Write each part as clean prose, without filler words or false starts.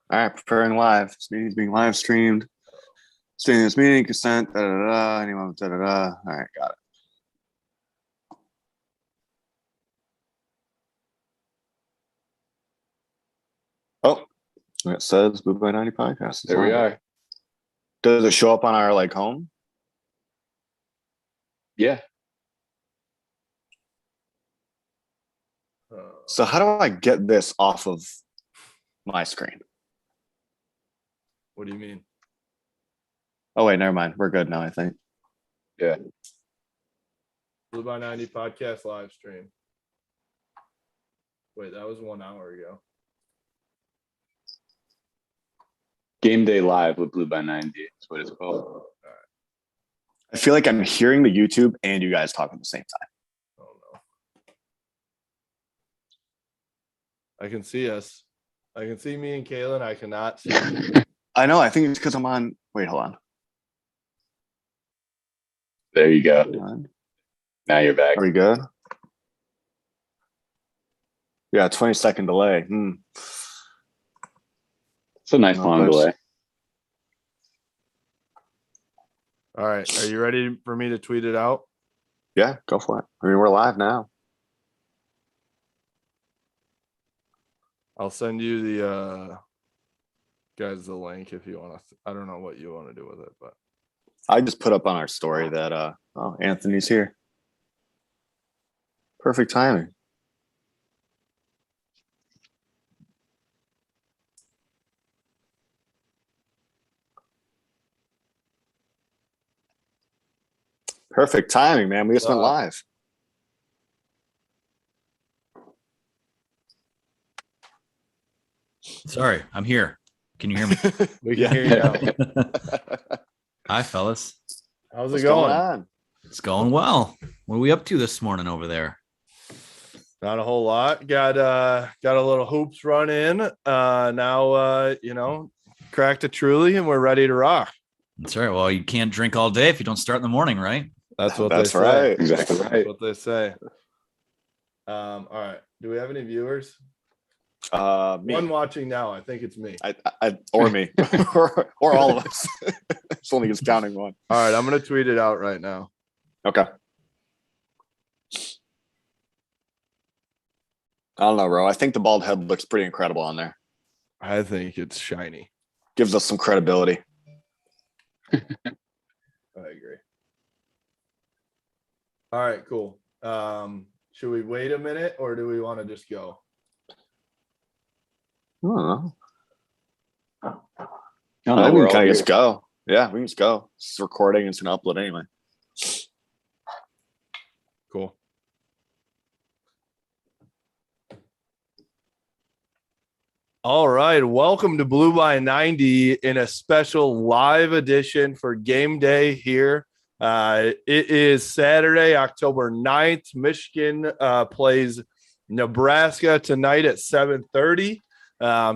All right, preparing live. This meeting's being live streamed. Staying in this meeting, consent, da da da. Anyone, da da da. All right, got it. Oh, it says Blue by 90 podcast. There we are. Does it show up on our home? Yeah. So how do I get this off of my screen? What do you mean? Oh wait, never mind. We're good now, I think. Yeah. Blue by 90 podcast live stream. Wait, that was 1 hour ago. Game Day Live with Blue by 90. That's what it's called. All right. I feel like I'm hearing the YouTube and you guys talk at the same time. Oh no. I can see us. I can see me and Kaylin. I cannot see you. I know. I think it's because I'm on. Wait, hold on. There you go. Hold on. Now you're back. Are we good? Yeah, 20-second delay. It's a nice long delay. All right. Are you ready for me to tweet it out? Yeah, go for it. I mean, we're live now. I'll send you the guys the link if you want to. I don't know what you want to do with it, but I just put up on our story that Anthony's here. Perfect timing. Perfect timing, man. We just went live. Sorry, I'm here. Can you hear me? we can hear you now. Hi, fellas. How's What's it going? on? It's going well. What are we up to this morning over there? Not a whole lot. Got a little hoops run in. Now cracked a truly and we're ready to rock. That's right. Well, you can't drink all day if you don't start in the morning, right? That's what That's they right. say. Exactly right. That's what they say. All right. Do we have any viewers? Me. One watching now. I think it's me. Or me, or all of us. It's only just counting one. All right. I'm gonna tweet it out right now. Okay. I don't know, bro. I think the bald head looks pretty incredible on there. I think it's shiny. Gives us some credibility. I agree. All right, cool. Should we wait a minute or do we want to just go? I don't know. No, I think we we're can all kind here. of just go. Yeah, we can just go. It's recording. It's going to upload anyway. Cool. All right. Welcome to Blue by 90 in a special live edition for game day here. It is Saturday, October 9th. Michigan plays Nebraska tonight at 7:30.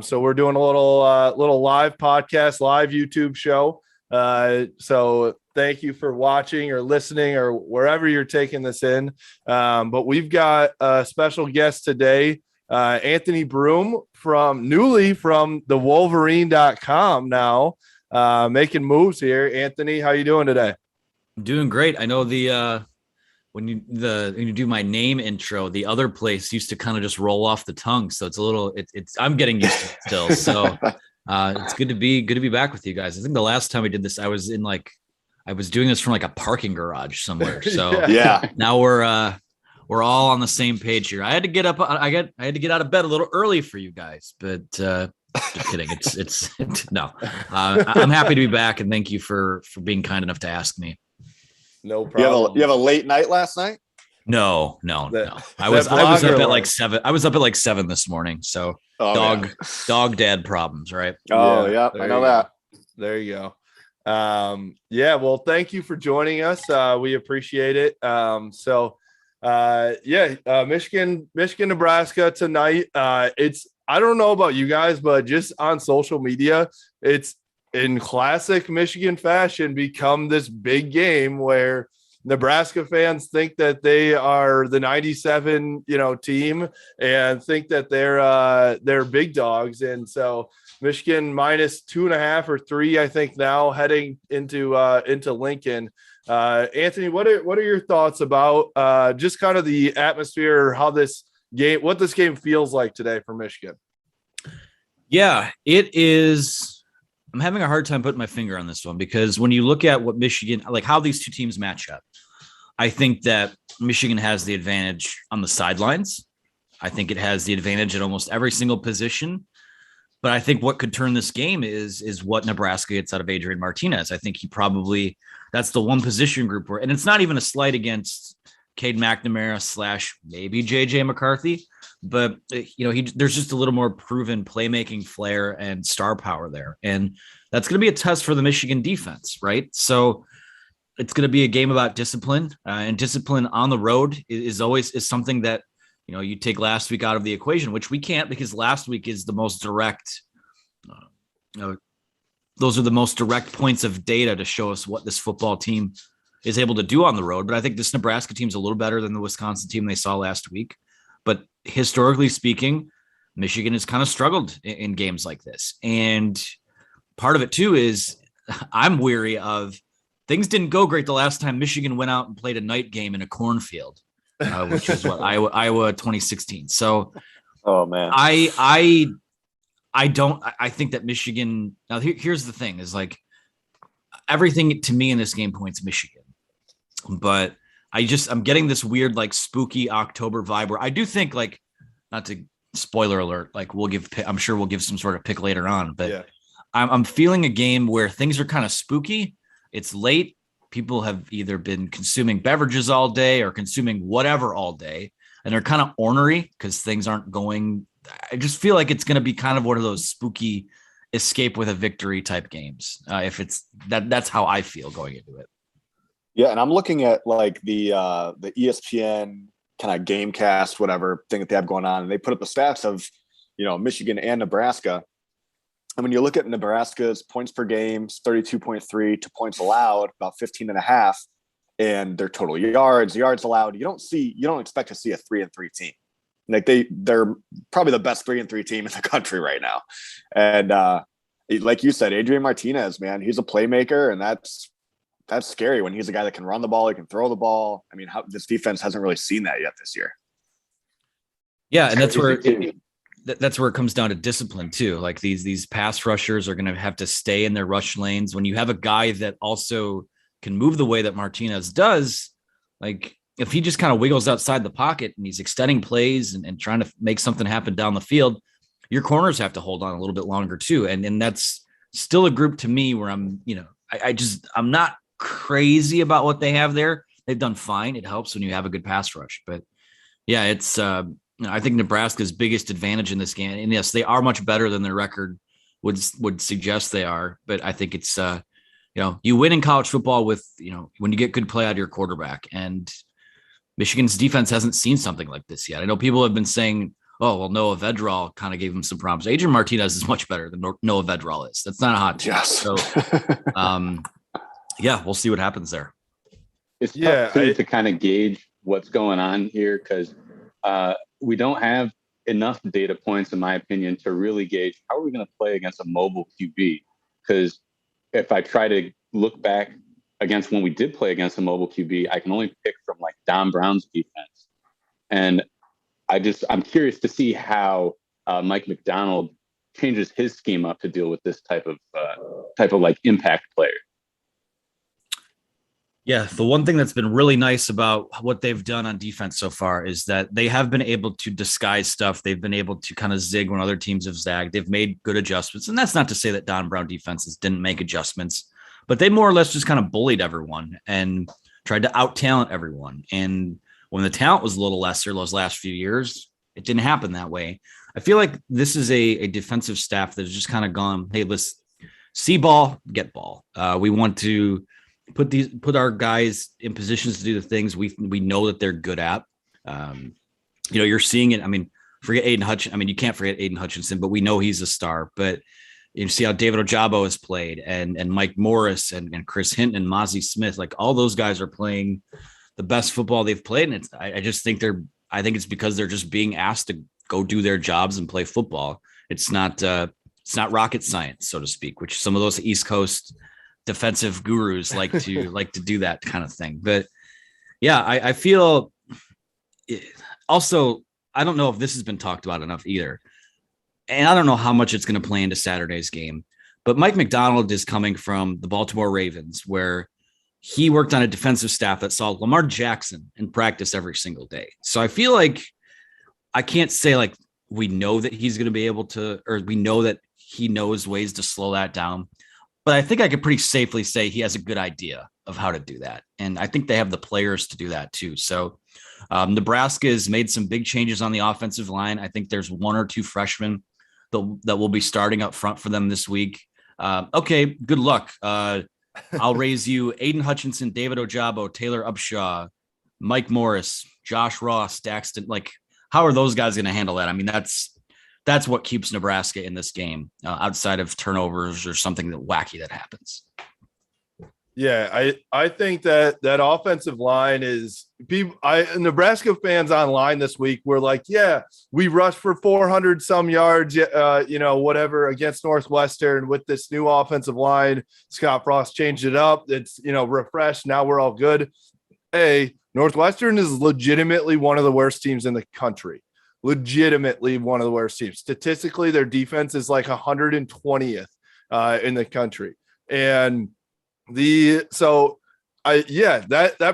So we're doing a little live podcast, live YouTube show. So thank you for watching or listening or wherever you're taking this in. But we've got a special guest today, Anthony Broom from the Wolverine.com now, making moves here. Anthony, how you doing today? I'm doing great. I know when you do my name intro, the other place used to kind of just roll off the tongue. So it's a little, I'm getting used to it still. So it's good to be back with you guys. I think the last time we did this, I was doing this from a parking garage somewhere. So Yeah. now we're all on the same page here. I had to get up. I had to get out of bed a little early for you guys, but just kidding. It's no. I'm happy to be back, and thank you for being kind enough to ask me. No problem. You have a late night last night? No. I was up at like 7. I was up at like 7 this morning. So dog dad problems, right? Oh yeah, I know that. There you go. Well, thank you for joining us. We appreciate it. Michigan, Nebraska tonight. I don't know about you guys, but just on social media, it's in classic Michigan fashion become this big game where Nebraska fans think that they are the 97, team and think that they're big dogs. And so Michigan minus 2.5 or 3, I think now heading into Lincoln. Anthony, what are your thoughts about just kind of the atmosphere, what this game feels like today for Michigan? Yeah, it is. I'm having a hard time putting my finger on this one because when you look at what Michigan, like how these two teams match up, I think that Michigan has the advantage on the sidelines. I think it has the advantage at almost every single position. But I think what could turn this game is what Nebraska gets out of Adrian Martinez. I think that's the one position group where, and it's not even a slight against Cade McNamara / maybe JJ McCarthy, but there's just a little more proven playmaking flair and star power there. And that's going to be a test for the Michigan defense, right? So it's going to be a game about discipline, and discipline on the road is always something that, you take last week out of the equation, which we can't because last week is the most direct. Those are the most direct points of data to show us what this football team is able to do on the road. But I think this Nebraska team's a little better than the Wisconsin team they saw last week. But historically speaking, Michigan has kind of struggled in games like this. And part of it too is I'm weary of things didn't go great the last time Michigan went out and played a night game in a cornfield, which is what Iowa 2016. So, oh man, I think that Michigan. Now here's the thing: is like everything to me in this game points Michigan, but I'm getting this weird like spooky October vibe where I do think like, not to spoiler alert, like I'm sure we'll give some sort of pick later on, but yeah. I'm feeling a game where things are kind of spooky. It's late. People have either been consuming beverages all day or consuming whatever all day, and they're kind of ornery because things aren't going. I just feel like it's going to be kind of one of those spooky escape with a victory type games. If it's that's how I feel going into it. Yeah, and I'm looking at like the ESPN kind of GameCast, whatever thing that they have going on, and they put up the stats of, Michigan and Nebraska. And when you look at Nebraska's points per game, 32.3 to points allowed, about 15.5, and their total yards allowed, you don't expect to see a 3-3 team. Like they're probably the best 3-3 team in the country right now. And like you said, Adrian Martinez, man, he's a playmaker, and that's scary when he's a guy that can run the ball, he can throw the ball. I mean, this defense hasn't really seen that yet this year. Yeah, and that's where it comes down to discipline too. Like these pass rushers are going to have to stay in their rush lanes. When you have a guy that also can move the way that Martinez does, like if he just kind of wiggles outside the pocket and he's extending plays and trying to make something happen down the field, your corners have to hold on a little bit longer too. And that's still a group to me where I'm not crazy about what they have there. They've done fine. It helps when you have a good pass rush, but yeah, it's I think Nebraska's biggest advantage in this game, and yes, they are much better than their record would suggest they are, but I think it's you win in college football with when you get good play out of your quarterback, and Michigan's defense hasn't seen something like this yet. I know people have been saying, oh, well, Noah Vedral kind of gave him some problems. Adrian Martinez is much better than Noah Vedral is. That's not a hot take. Yes. So yeah, we'll see what happens there. It's tough to kind of gauge what's going on here because we don't have enough data points, in my opinion, to really gauge how are we going to play against a mobile QB. Because if I try to look back against when we did play against a mobile QB, I can only pick from like Don Brown's defense. And I'm curious to see how Mike McDonald changes his scheme up to deal with this type of like impact player. Yeah, the one thing that's been really nice about what they've done on defense so far is that they have been able to disguise stuff. They've been able to kind of zig when other teams have zagged. They've made good adjustments. And that's not to say that Don Brown defenses didn't make adjustments, but they more or less just kind of bullied everyone and tried to out-talent everyone. And when the talent was a little lesser those last few years, it didn't happen that way. I feel like this is a defensive staff that has just kind of gone, hey, let's see ball, get ball. We want to put our guys in positions to do the things we know that they're good at. You're seeing it. I mean, forget Aiden Hutchinson. I mean, you can't forget Aiden Hutchinson, but we know he's a star. But You see how David Ojabo has played, and Mike Morris and Chris Hinton and Mozzie Smith. Like, all those guys are playing the best football they've played. And I just think it's because they're just being asked to go do their jobs and play football. It's not rocket science, so to speak, which some of those East Coast defensive gurus like to do that kind of thing. But yeah, I feel also, I don't know if this has been talked about enough either. And I don't know how much it's going to play into Saturday's game, but Mike McDonald is coming from the Baltimore Ravens, where he worked on a defensive staff that saw Lamar Jackson in practice every single day. So I feel like I can't say like we know that he's going to be able to, or we know that he knows ways to slow that down. But I think I could pretty safely say he has a good idea of how to do that. And I think they have the players to do that too. So Nebraska has made some big changes on the offensive line. I think there's one or two freshmen that will be starting up front for them this week. Okay, good luck. I'll raise you Aiden Hutchinson, David Ojabo, Taylor Upshaw, Mike Morris, Josh Ross, Daxton. Like, how are those guys going to handle that? I mean, that's what keeps Nebraska in this game, outside of turnovers or something wacky that happens. Yeah, I think that offensive line is Nebraska fans online this week were like, yeah, we rushed for 400 some yards, whatever against Northwestern with this new offensive line. Scott Frost changed it up. It's, refreshed. Now we're all good. Northwestern is legitimately one of the worst teams in the country. Legitimately one of the worst teams. Statistically, their defense is like 120th in the country. And that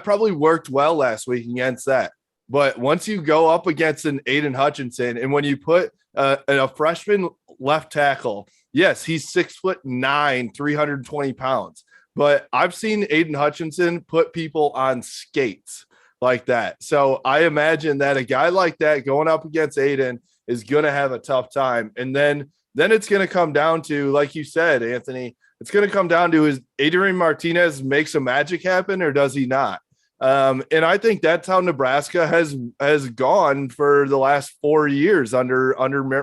probably worked well last week against that. But once you go up against an Aiden Hutchinson, and when you put a freshman left tackle, yes, he's 6'9", 320 pounds. But I've seen Aiden Hutchinson put people on skates like that. So I imagine that a guy like that going up against Aiden is going to have a tough time. And then it's going to come down to, like you said, Anthony, it's going to come down to, is Adrian Martinez make some magic happen or does he not? And I think that's how Nebraska has gone for the last 4 years under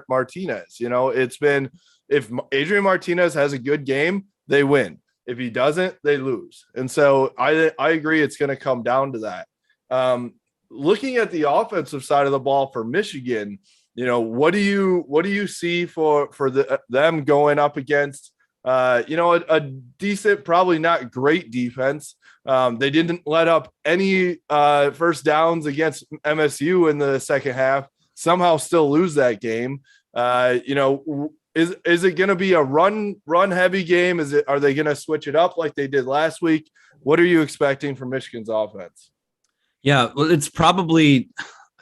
Martinez. It's been, if Adrian Martinez has a good game, they win. If he doesn't, they lose. And so I agree it's going to come down to that. Looking at the offensive side of the ball for Michigan, what do you see for them going up against a decent, probably not great defense? They didn't let up any first downs against MSU in the second half, somehow still lose that game. Is it going to be a run heavy game? Are they going to switch it up like they did last week? What are you expecting from Michigan's offense? Yeah, well, it's probably,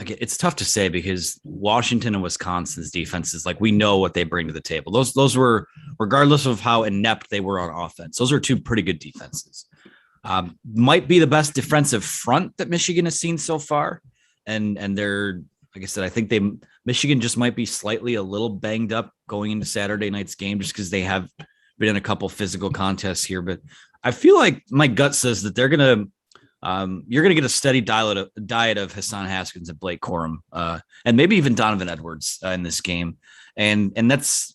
it's tough to say because Washington and Wisconsin's defenses, like, we know what they bring to the table. Those were, regardless of how inept they were on offense, those are two pretty good defenses. Might be the best defensive front that Michigan has seen so far. And they're, like I said, I think Michigan just might be slightly a little banged up going into Saturday night's game just because they have been in a couple physical contests here. But I feel like my gut says that you're going to get a steady diet of Hassan Haskins and Blake Corum, and maybe even Donovan Edwards in this game. And that's,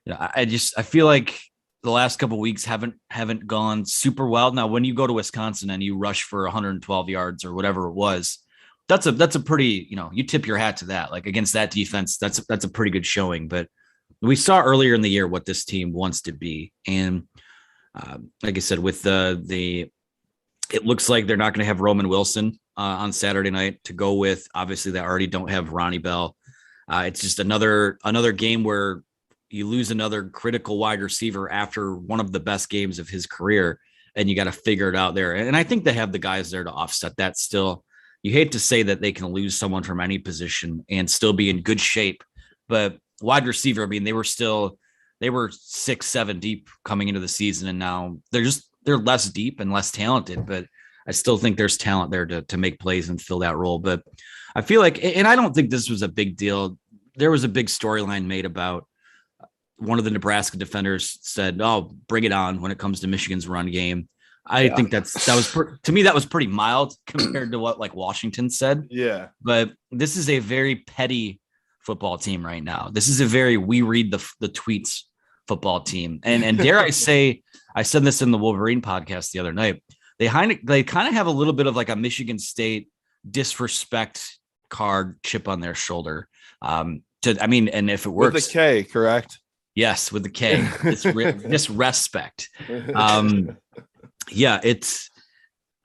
I feel like the last couple of weeks haven't gone super well. Now, when you go to Wisconsin and you rush for 112 yards or whatever it was, that's a pretty, you tip your hat to that. Like, against that defense, that's a pretty good showing. But we saw earlier in the year what this team wants to be. And like I said, with it looks like they're not going to have Roman Wilson on Saturday night to go with. Obviously, they already don't have Ronnie Bell. It's just another game where you lose another critical wide receiver after one of the best games of his career, and you got to figure it out there. And I think they have the guys there to offset that still. You hate to say that they can lose someone from any position and still be in good shape, but wide receiver, I mean, they were 6-7 deep coming into the season, and now they're less deep and less talented, but I still think there's talent there to make plays and fill that role. But I feel like, and I don't think this was a big deal. There was a big storyline made about one of the Nebraska defenders said, "Oh, bring it on" when it comes to Michigan's run game. I think to me, that was pretty mild compared to what, like, Washington said. Yeah. But this is a very petty football team right now. This is we read the tweets football team. And dare I say, I said this in the Wolverine podcast the other night. They kind of have a little bit of like a Michigan State disrespect card chip on their shoulder. And if it works, with the K, correct? Yes, with the K. Disrespect.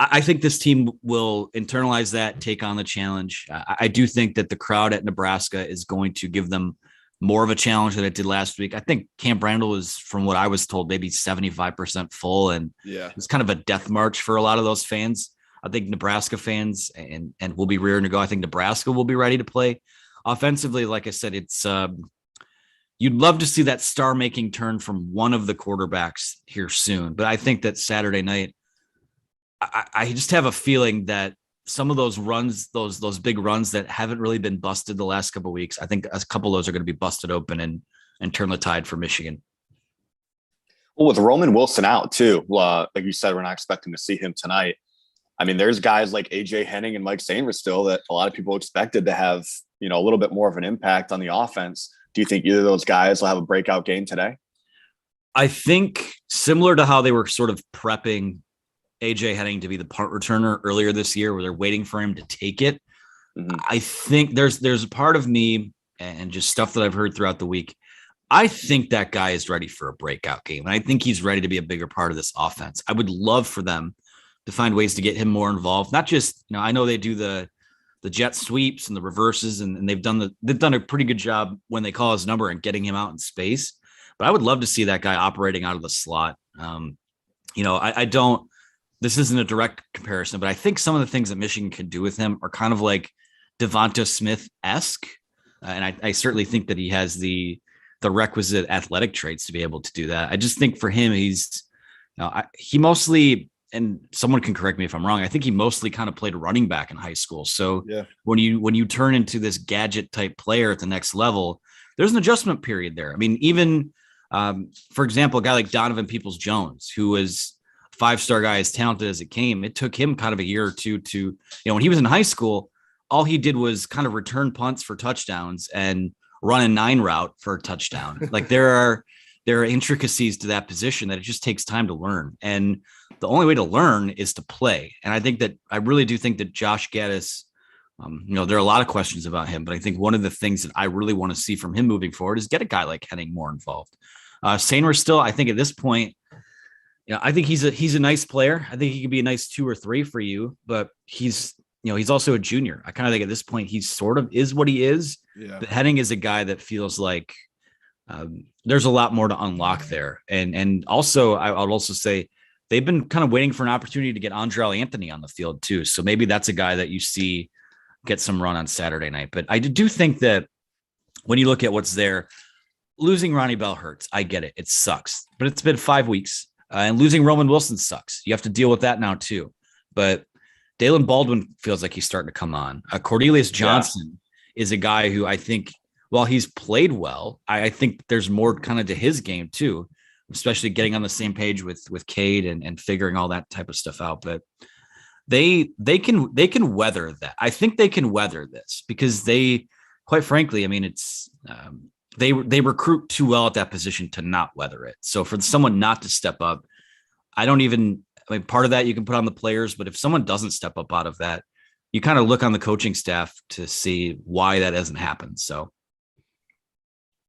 I think this team will internalize that, take on the challenge. I do think that the crowd at Nebraska is going to give them more of a challenge than it did last week. I think Camp Randall is, from what I was told, maybe 75% full, and it's kind of a death march for a lot of those fans. I think Nebraska fans and will be rearing to go. I think Nebraska will be ready to play offensively. Like I said, it's you'd love to see that star-making turn from one of the quarterbacks here soon, but I think that Saturday night, I just have a feeling that some of those runs, those big runs that haven't really been busted the last couple of weeks, I think a couple of those are going to be busted open and turn the tide for Michigan. Well, with Roman Wilson out too, like you said, we're not expecting to see him tonight. I mean, there's guys like AJ Henning and Mike Sainristil still that a lot of people expected to have, a little bit more of an impact on the offense. Do you think either of those guys will have a breakout game today? I think similar to how they were sort of prepping AJ Henning to be the punt returner earlier this year, where they're waiting for him to take it. Mm-hmm. I think there's a part of me and just stuff that I've heard throughout the week. I think that guy is ready for a breakout game. And I think he's ready to be a bigger part of this offense. I would love for them to find ways to get him more involved. Not just, I know they do the jet sweeps and the reverses, and they've done a pretty good job when they call his number and getting him out in space. But I would love to see that guy operating out of the slot. I don't. This isn't a direct comparison, but I think some of the things that Michigan can do with him are kind of like Devonta Smith-esque. And I certainly think that he has the requisite athletic traits to be able to do that. I just think for him, he mostly, and someone can correct me if I'm wrong, I think he mostly kind of played running back in high school. So when you turn into this gadget type player at the next level, there's an adjustment period there. I mean, even for example, a guy like Donovan Peoples-Jones, who was five-star guy, as talented as it came, it took him kind of a year or two to, when he was in high school, all he did was kind of return punts for touchdowns and run a 9 route for a touchdown. Like there are intricacies to that position that it just takes time to learn. And the only way to learn is to play. And I really do think that Josh Gaddis, there are a lot of questions about him, but I think one of the things that I really want to see from him moving forward is get a guy like Henning more involved. Sainristil, I think at this point, I think he's a nice player. I think he could be a nice 2 or 3 for you, but he's also a junior. I kind of think at this point, he sort of is what he is. Yeah. But Henning is a guy that feels like there's a lot more to unlock there. And also, I would also say they've been kind of waiting for an opportunity to get Andrell Anthony on the field too. So maybe that's a guy that you see get some run on Saturday night. But I do think that when you look at what's there, losing Ronnie Bell hurts. I get it. It sucks. But it's been 5 weeks. And losing Roman Wilson sucks. You have to deal with that now too. But Dalen Baldwin feels like he's starting to come on. Cornelius Johnson is a guy who I think, while he's played well, I think there's more kind of to his game too, especially getting on the same page with Cade and figuring all that type of stuff out. But they can weather that. I think they can weather this because they, quite frankly, I mean, it's they recruit too well at that position to not weather it. So for someone not to step up, part of that you can put on the players, but if someone doesn't step up out of that, you kind of look on the coaching staff to see why that hasn't happened. So.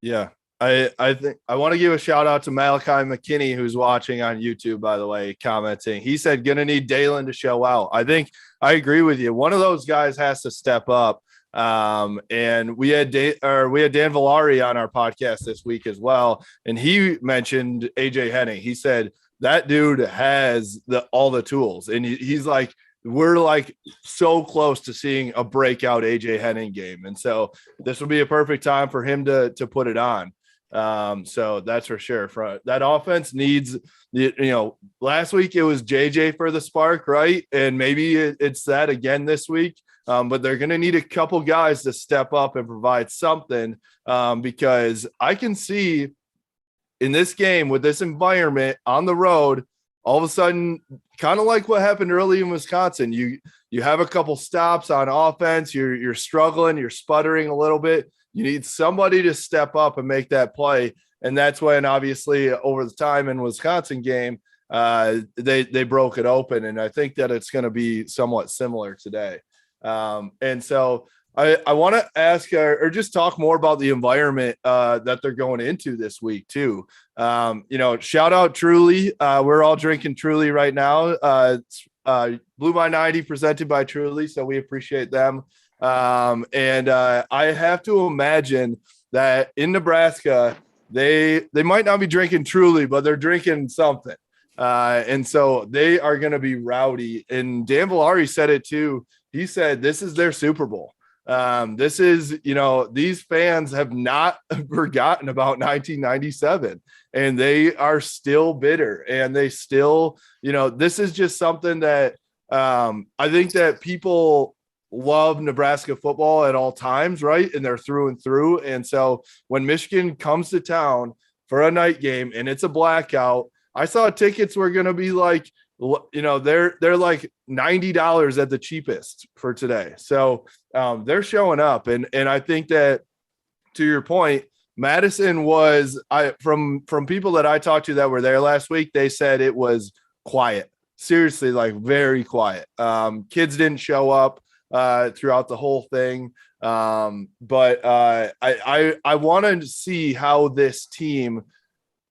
Yeah, I think I want to give a shout out to Malachi McKinney, who's watching on YouTube, by the way, commenting. He said, gonna need Dalen to show out. I think I agree with you. One of those guys has to step up. And we had Dan Villari on our podcast this week as well. And he mentioned AJ Henning. He said that dude has all the tools, and he's like, we're like so close to seeing a breakout AJ Henning game. And so this would be a perfect time for him to put it on. So that's for sure. That offense needs, last week it was JJ for the spark, right? And maybe it's that again this week. But they're going to need a couple guys to step up and provide something, because I can see in this game with this environment on the road, all of a sudden, kind of like what happened early in Wisconsin, you have a couple stops on offense. You're struggling, you're sputtering a little bit. You need somebody to step up and make that play. And that's when obviously over the time in Wisconsin game, they broke it open. And I think that it's going to be somewhat similar today. And so I want to ask or just talk more about the environment that they're going into this week too. Shout out Truly. We're all drinking Truly right now. Blue by 90 presented by Truly. So we appreciate them. And I have to imagine that in Nebraska, they might not be drinking Truly, but they're drinking something. And so they are going to be rowdy. And Dan Villari said it too. He said, this is their Super Bowl. This is, these fans have not forgotten about 1997 and they are still bitter and they still, this is just something that I think that people love Nebraska football at all times, right? And they're through and through. And so when Michigan comes to town for a night game and it's a blackout, I saw tickets were going to be like, they're like $90 at the cheapest for today. So they're showing up. And I think that, to your point, Madison was, from people that I talked to that were there last week, they said it was quiet, seriously, like very quiet. Kids didn't show up throughout the whole thing. But I want to see how this team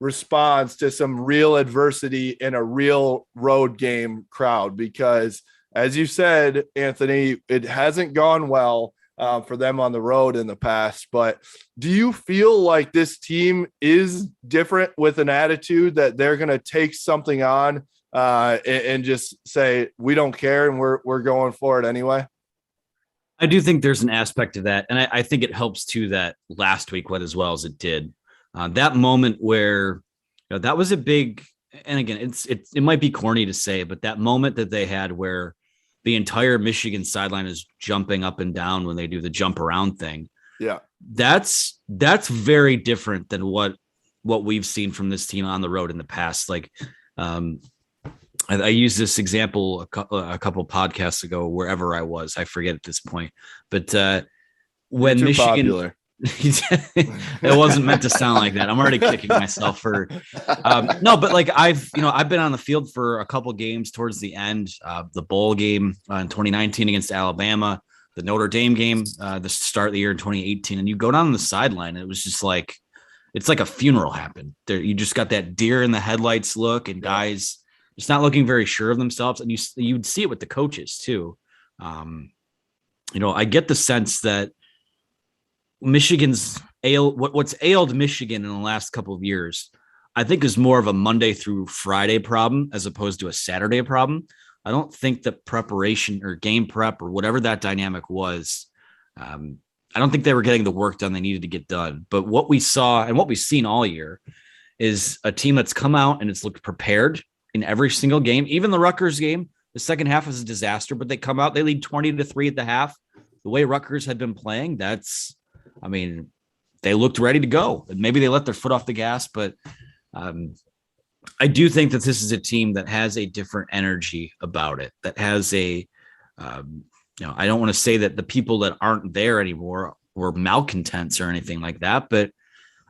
responds to some real adversity in a real road game crowd, because as you said, Anthony, it hasn't gone well for them on the road in the past. But do you feel like this team is different with an attitude that they're going to take something on and just say, we don't care and we're going for it anyway? I do think there's an aspect of that. And I think it helps too that last week went as well as it did. That moment where that was a big, and again, it might be corny to say, but that moment that they had where the entire Michigan sideline is jumping up and down when they do the jump around thing. Yeah, that's very different than what we've seen from this team on the road in the past. Like, I used this example a couple podcasts ago, wherever I was, I forget at this point, but when Michigan. Popular. It wasn't meant to sound like that. I'm already kicking myself for no, but like I've been on the field for a couple games towards the end, the bowl game in 2019 against Alabama, the Notre Dame game, the start of the year in 2018, and you go down the sideline, and it was just like it's like a funeral happened there. You just got that deer in the headlights look, and guys just not looking very sure of themselves, and you'd see it with the coaches too. I get the sense that what's ailed Michigan in the last couple of years, I think, is more of a Monday through Friday problem as opposed to a Saturday problem. I don't think that preparation or game prep or whatever that dynamic was, I don't think they were getting the work done they needed to get done. But what we saw and what we've seen all year is a team that's come out and it's looked prepared in every single game. Even the Rutgers game, the second half was a disaster, but they come out, they lead 20-3 at the half. The way Rutgers had been playing, they looked ready to go. Maybe they let their foot off the gas, but I do think that this is a team that has a different energy about it, that has I don't want to say that the people that aren't there anymore were malcontents or anything like that, but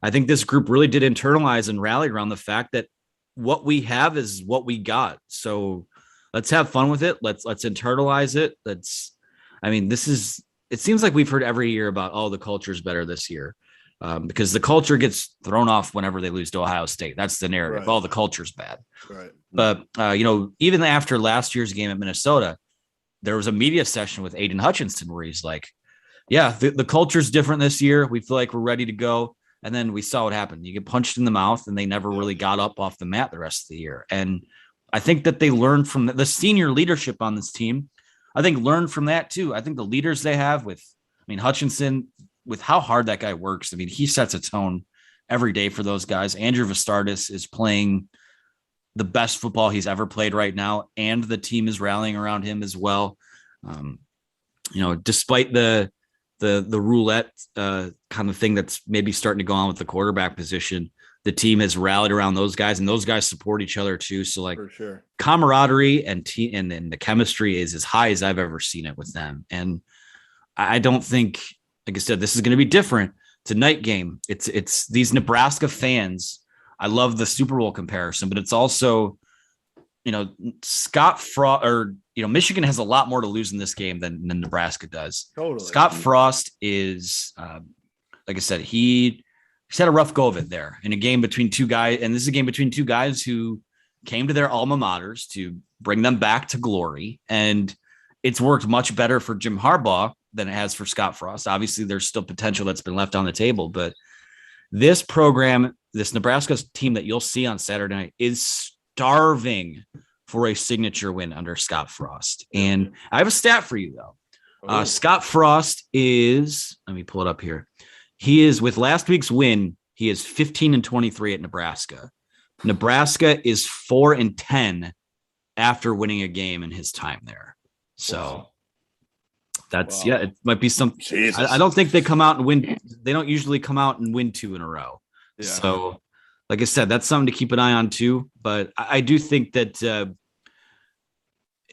I think this group really did internalize and rally around the fact that what we have is what we got. So let's have fun with it. Let's internalize it. It seems like we've heard every year about, the culture's better this year because the culture gets thrown off whenever they lose to Ohio State. That's the narrative. Right. The culture's bad. Right. But, even after last year's game at Minnesota, there was a media session with Aiden Hutchinson where he's like, the culture's different this year. We feel like we're ready to go. And then we saw what happened. You get punched in the mouth and they never really got up off the mat the rest of the year. And I think that they learned from the senior leadership on this team. I think learn from that too. I think the leaders they have Hutchinson, with how hard that guy works. He sets a tone every day for those guys. Andrew Vastardis is playing the best football he's ever played right now. And the team is rallying around him as well. Despite the roulette kind of thing that's maybe starting to go on with the quarterback position, the team has rallied around those guys, and those guys support each other too. So for sure, camaraderie and the chemistry is as high as I've ever seen it with them. And I don't think, like I said, this is going to be different, a night game. It's these Nebraska fans. I love the Super Bowl comparison, but it's also, Scott Frost, or Michigan has a lot more to lose in this game than Nebraska does. Totally. Scott Frost is, like I said, he's had a rough go of it there in a game between two guys, and this is a game between two guys who came to their alma maters to bring them back to glory, and it's worked much better for Jim Harbaugh than it has for Scott Frost. Obviously, there's still potential that's been left on the table, but this program, this Nebraska team that you'll see on Saturday night, is starving for a signature win under Scott Frost. And I have a stat for you, though. Scott Frost is, let me pull it up here. He is, with last week's win, he is 15-23 at Nebraska. Nebraska is 4-10 after winning a game in his time there. So that's, it might be some. I don't think they come out and win. They don't usually come out and win 2 in a row. Yeah. So, like I said, that's something to keep an eye on too. But I do think that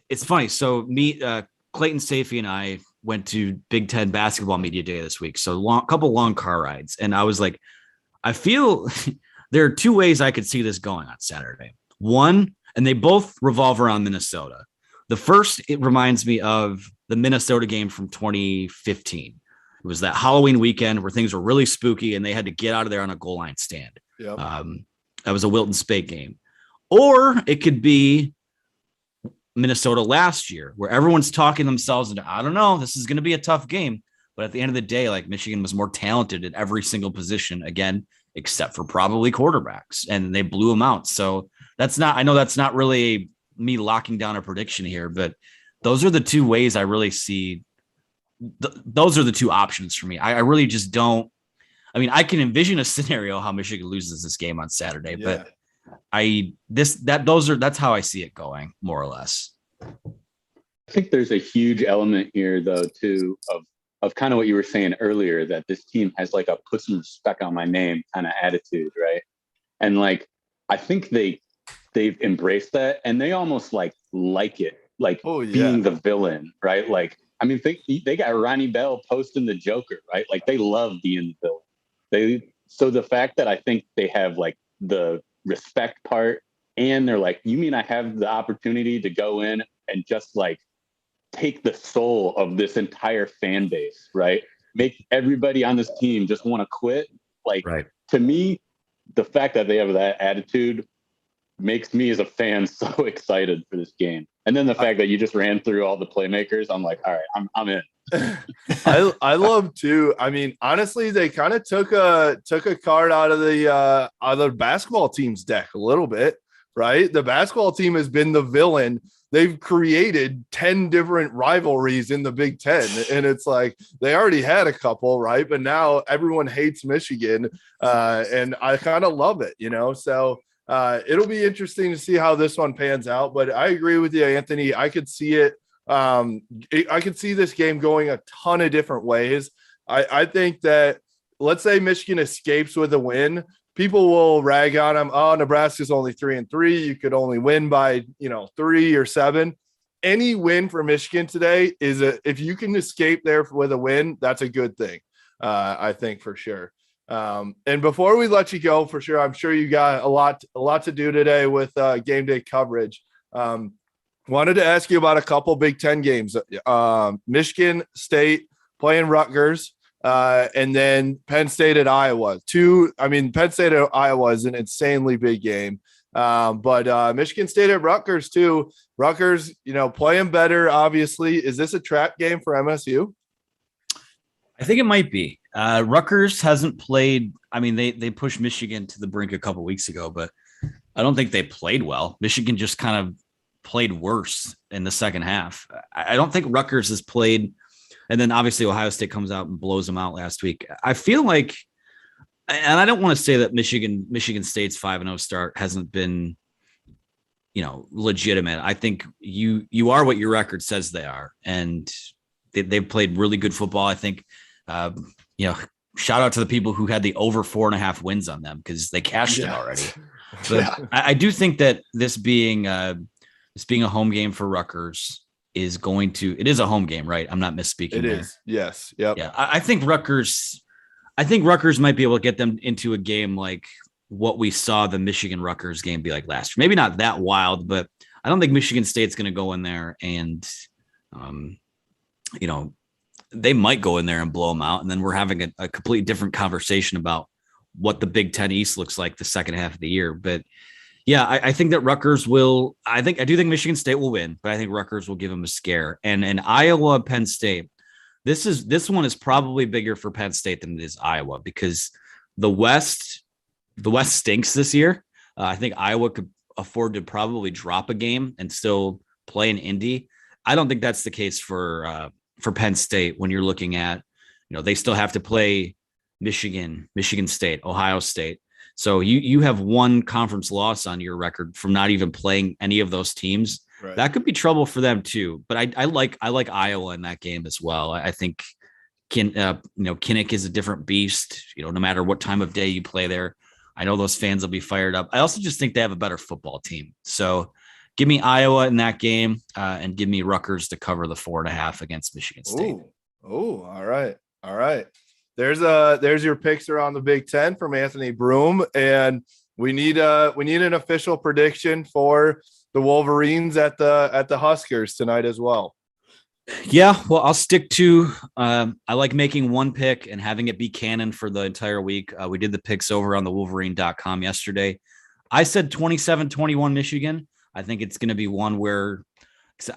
it's funny. So Clayton Safey and I went to Big Ten basketball media day this week. So couple long car rides. And I was like, I feel there are 2 ways I could see this going on Saturday. One, and they both revolve around Minnesota. The first, it reminds me of the Minnesota game from 2015. It was that Halloween weekend where things were really spooky and they had to get out of there on a goal line stand. Yep. That was a Wilton Speight game. Or it could be Minnesota last year where everyone's talking themselves into, I don't know, this is going to be a tough game. But at the end of the day, like, Michigan was more talented at every single position, again, except for probably quarterbacks, and they blew them out. So I know that's not really me locking down a prediction here, but those are the 2 ways I really see. Those are the 2 options for me. I really just don't. I mean, I can envision a scenario how Michigan loses this game on Saturday, but that's how I see it going, more or less. I think there's a huge element here, though, too, of kind of what you were saying earlier, that this team has like a put some respect on my name kind of attitude, right? And like, I think they've embraced that, and they almost like it, like being the villain, right? Like, I mean, they got Ronnie Bell posting the Joker, right? Like, they love being the villain. So the fact that I think they have like the respect part, and they're like, you mean I have the opportunity to go in and just like take the soul of this entire fan base, right? Make everybody on this team just want to quit. Like, to me, the fact that they have that attitude makes me as a fan so excited for this game. And then the fact that you just ran through all the playmakers, I'm like, all right, I'm in. I love too. I mean, honestly, they kind of took a card out of the other basketball team's deck a little bit, right? The basketball team has been the villain. They've created 10 different rivalries in the Big Ten. And it's like, they already had a couple, right? But now everyone hates Michigan. And I kind of love it, So it'll be interesting to see how this one pans out. But I agree with you, Anthony. I could see it. I could see this game going a ton of different ways. I think that, let's say Michigan escapes with a win, people will rag on them. Oh, Nebraska's only 3-3. You could only win by, 3 or 7. Any win for Michigan today if you can escape there with a win, that's a good thing. I think for sure. And before we let you go, for sure, I'm sure you got a lot to do today with game day coverage. Wanted to ask you about a couple Big Ten games. Michigan State playing Rutgers, and then Penn State at Iowa. Penn State at Iowa is an insanely big game. But Michigan State at Rutgers too. Rutgers, playing better, obviously. Is this a trap game for MSU? I think it might be. Rutgers hasn't played. I mean, they pushed Michigan to the brink a couple weeks ago, but I don't think they played well. Michigan just kind of played worse in the second half. I don't think Rutgers has played. And then obviously Ohio State comes out and blows them out last week. I feel like, and I don't want to say that Michigan State's 5-0 start hasn't been, legitimate. I think you are what your record says they are. And they've played really good football. I think, shout out to the people who had the over 4.5 wins on them because they cashed it already. But I do think that this being a home game for Rutgers it is a home game, right? I'm not misspeaking. It is. Yes. Yep. Yeah. I think Rutgers, I think Rutgers might be able to get them into a game like what we saw the Michigan Rutgers game be like last year. Maybe not that wild, but I don't think Michigan State's going to go in there and, they might go in there and blow them out. And then we're having a completely different conversation about what the Big Ten East looks like the second half of the year. But yeah, I think that Rutgers will. I do think Michigan State will win, but I think Rutgers will give them a scare. And Iowa, Penn State. This one is probably bigger for Penn State than it is Iowa because the West stinks this year. I think Iowa could afford to probably drop a game and still play in Indy. I don't think that's the case for Penn State when you're looking at, they still have to play Michigan State, Ohio State. So you have one conference loss on your record from not even playing any of those teams. Right. That could be trouble for them too. But I like Iowa in that game as well. I think Kinnick is a different beast, no matter what time of day you play there. I know those fans will be fired up. I also just think they have a better football team. So give me Iowa in that game and give me Rutgers to cover the 4.5 against Michigan State. Oh, all right. All right. There's your picks around the Big Ten from Anthony Broom. And we need an official prediction for the Wolverines at the Huskers tonight as well. Yeah, well, I'll stick to I like making one pick and having it be canon for the entire week. We did the picks over on the Wolverine.com yesterday. I said 27-21 Michigan. I think it's going to be one where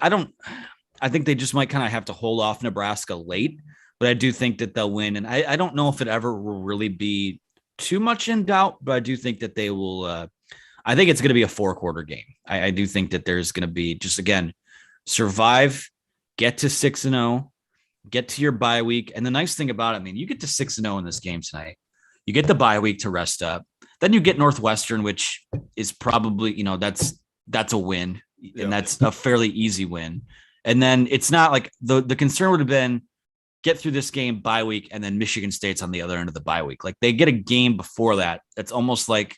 I think they just might kind of have to hold off Nebraska late, but I do think that they'll win. And I don't know if it ever will really be too much in doubt, but I do think that they will. I think it's going to be a 4-quarter game. I do think that there's going to be just, again, survive, get to 6-0, get to your bye week. And the nice thing about it, you get to 6-0 in this game tonight. You get the bye week to rest up. Then you get Northwestern, which is probably, that's a win. And that's a fairly easy win. And then it's not like the concern would have been get through this game bye week and then Michigan State's on the other end of the bye week. Like they get a game before that. That's almost like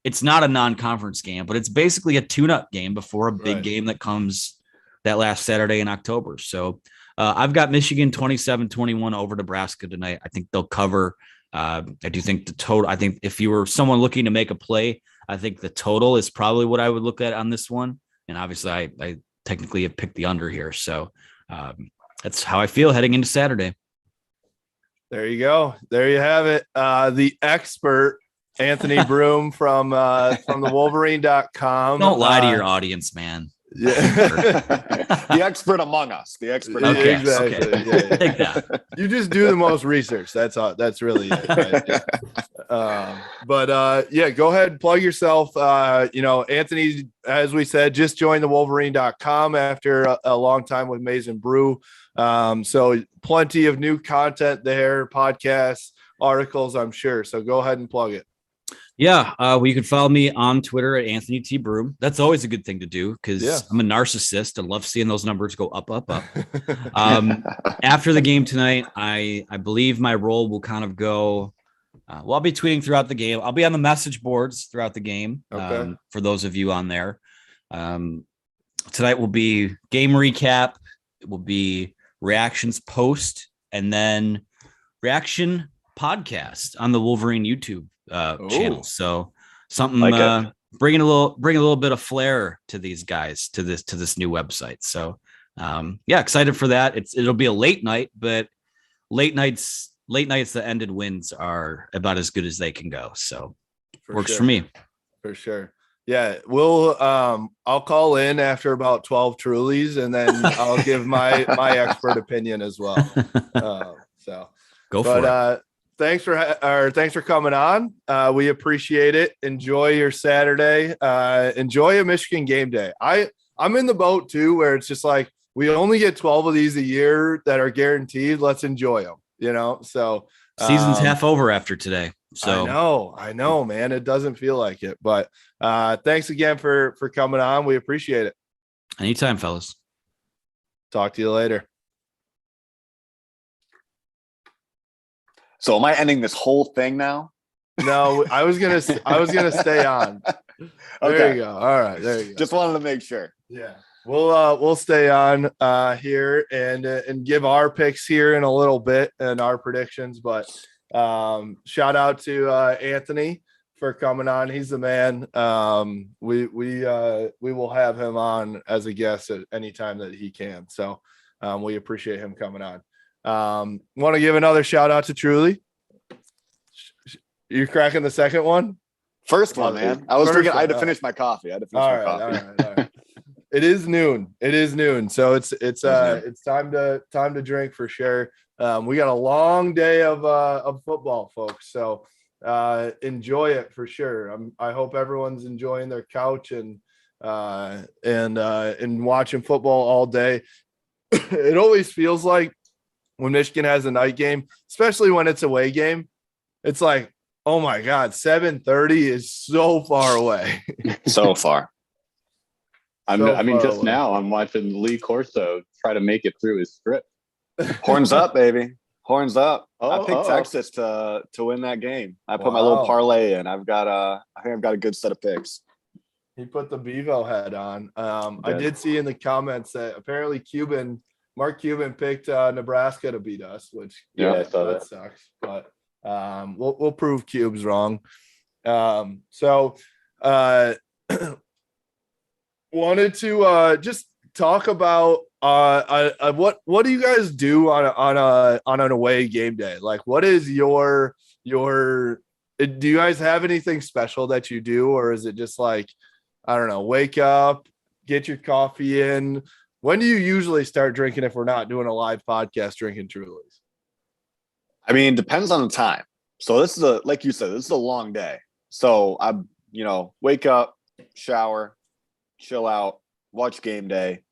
it's not a non-conference game, but it's basically a tune-up game before a big game that comes that last Saturday in October. So I've got Michigan 27-21 over Nebraska tonight. I think they'll cover. I do think the total, I think if you were someone looking to make a play, I think the total is probably what I would look at on this one. And obviously I technically have picked the under here. So that's how I feel heading into Saturday. There you go. There you have it. The expert Anthony Broom from the Wolverine.com. Don't lie to your audience, man. Yeah. The expert among us. The expert. Okay, exactly. Okay. Yeah. Take that. You just do the most research. That's all. That's really it. Right? But go ahead and plug yourself. Anthony, as we said, just joined the Wolverine.com after a long time with Maize and Brew. So plenty of new content there, podcasts, articles, I'm sure. So go ahead and plug it. Yeah, well, you can follow me on Twitter at Anthony T. Broom. That's always a good thing to do because I'm a narcissist and love seeing those numbers go up, up, up. After the game tonight, I believe my role will kind of go. I'll be tweeting throughout the game. I'll be on the message boards throughout the game. Okay. For those of you on there, tonight will be game recap. It will be reactions post and then reaction podcast on the Wolverine YouTube channel. So something like bringing a little bit of flair to these guys to this new website. So excited for that. It'll be a late night, but late nights that ended wins are about as good as they can go. So works for me. For sure. Yeah, we'll I'll call in after about 12 Trulies and then I'll give my expert opinion as well. So go for it. Thanks for coming on. We appreciate it. Enjoy your Saturday. Enjoy a Michigan game day. I'm in the boat too, where it's just like we only get 12 of these a year that are guaranteed. Let's enjoy them. So season's half over after today. So I know, man. It doesn't feel like it, but thanks again for coming on. We appreciate it. Anytime, fellas. Talk to you later. So am I ending this whole thing now? No, I was gonna stay on. There you go. All right, there you go. Just wanted to make sure. Yeah, we'll stay on here and give our picks here in a little bit and our predictions, but Shout out to Anthony for coming on. He's the man. We will have him on as a guest at any time that he can. So we appreciate him coming on. Want to give another shout out to Truly. You cracking the second one? First one, man. I had to finish my coffee. All right. It is noon. So it's time to drink for sure. We got a long day of football, folks. So enjoy it for sure. I hope everyone's enjoying their couch and watching football all day. It always feels like when Michigan has a night game, especially when it's a away game, it's like, oh my God, 7:30 is so far away. So far. Now I'm watching Lee Corso try to make it through his script. Horns up, baby. Horns up. I picked Texas to win that game. I put my little parlay in. I think I've got a good set of picks. He put the Bevo head on. I did see in the comments that apparently Mark Cuban picked Nebraska to beat us, which I saw that sucks. But we'll prove Cubes wrong. Wanted to just talk about what do you guys do on an away game day? Like, what is your do you guys have anything special that you do, or is it just like, I don't know, wake up, get your coffee in? When do you usually start drinking if we're not doing a live podcast, drinking Trulies? I mean, depends on the time. So this is like you said, this is a long day. So I, wake up, shower, chill out, watch game day.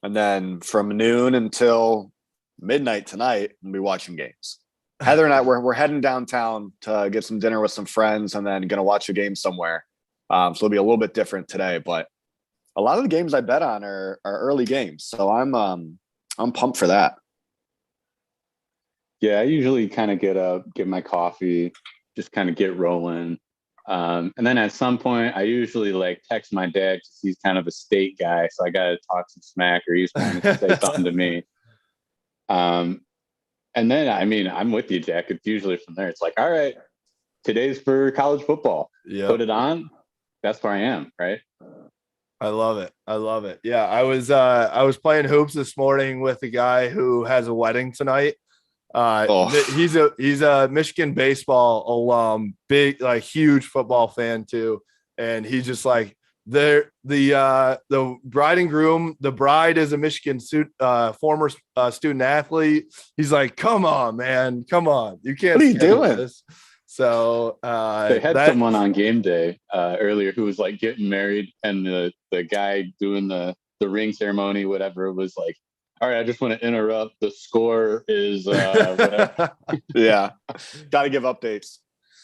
And then from noon until midnight tonight, we'll be watching games. Heather and I, we're heading downtown to get some dinner with some friends and then going to watch a game somewhere. So it'll be a little bit different today, but a lot of the games I bet on are early games. So I'm pumped for that. Yeah, I usually kind of get up, get my coffee, just kind of get rolling. And then at some point, I usually text my dad because he's kind of a state guy. So I got to talk some smack or he's trying to say something to me. And then, I'm with you, Jack. It's usually from there. It's like, all right, today's for college football. Yep. Put it on. That's where I am, right? I love it. Yeah, I was playing hoops this morning with a guy who has a wedding tonight. He's a Michigan baseball alum, big, huge football fan too. And he's just like, the bride and groom, the bride is a Michigan former student athlete. He's like, come on, man, come on. You can't. What are you doing? This. So they had someone on game day earlier who was getting married, and the guy doing the ring ceremony, whatever, was like, all right, I just want to interrupt. The score is whatever. Yeah. Got to give updates.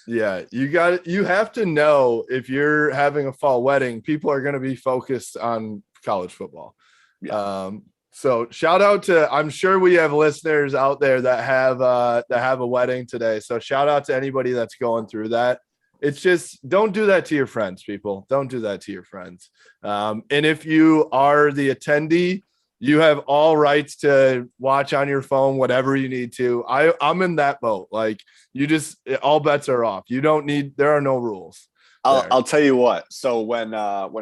Yeah. You have to know if you're having a fall wedding, people are going to be focused on college football. Yeah. So shout out to, I'm sure we have listeners out there that have a wedding today. So shout out to anybody that's going through that. It's just, don't do that to your friends, people. Don't do that to your friends. And if you are the attendee, you have all rights to watch on your phone, whatever you need to. I'm in that boat. All bets are off. There are no rules. I'll tell you what. So when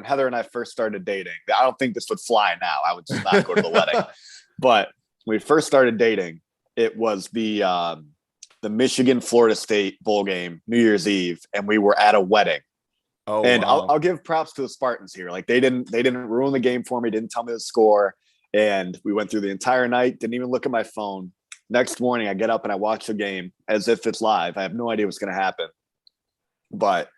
Heather and I first started dating, I don't think this would fly now. I would just not go to the wedding. But when we first started dating, it was the Michigan Florida State bowl game, New Year's Eve, and we were at a wedding. Oh, and wow. I'll give props to the Spartans here. They didn't ruin the game for me. Didn't tell me the score. And we went through the entire night, didn't even look at my phone. Next morning, I get up and I watch the game as if it's live. I have no idea what's going to happen. But,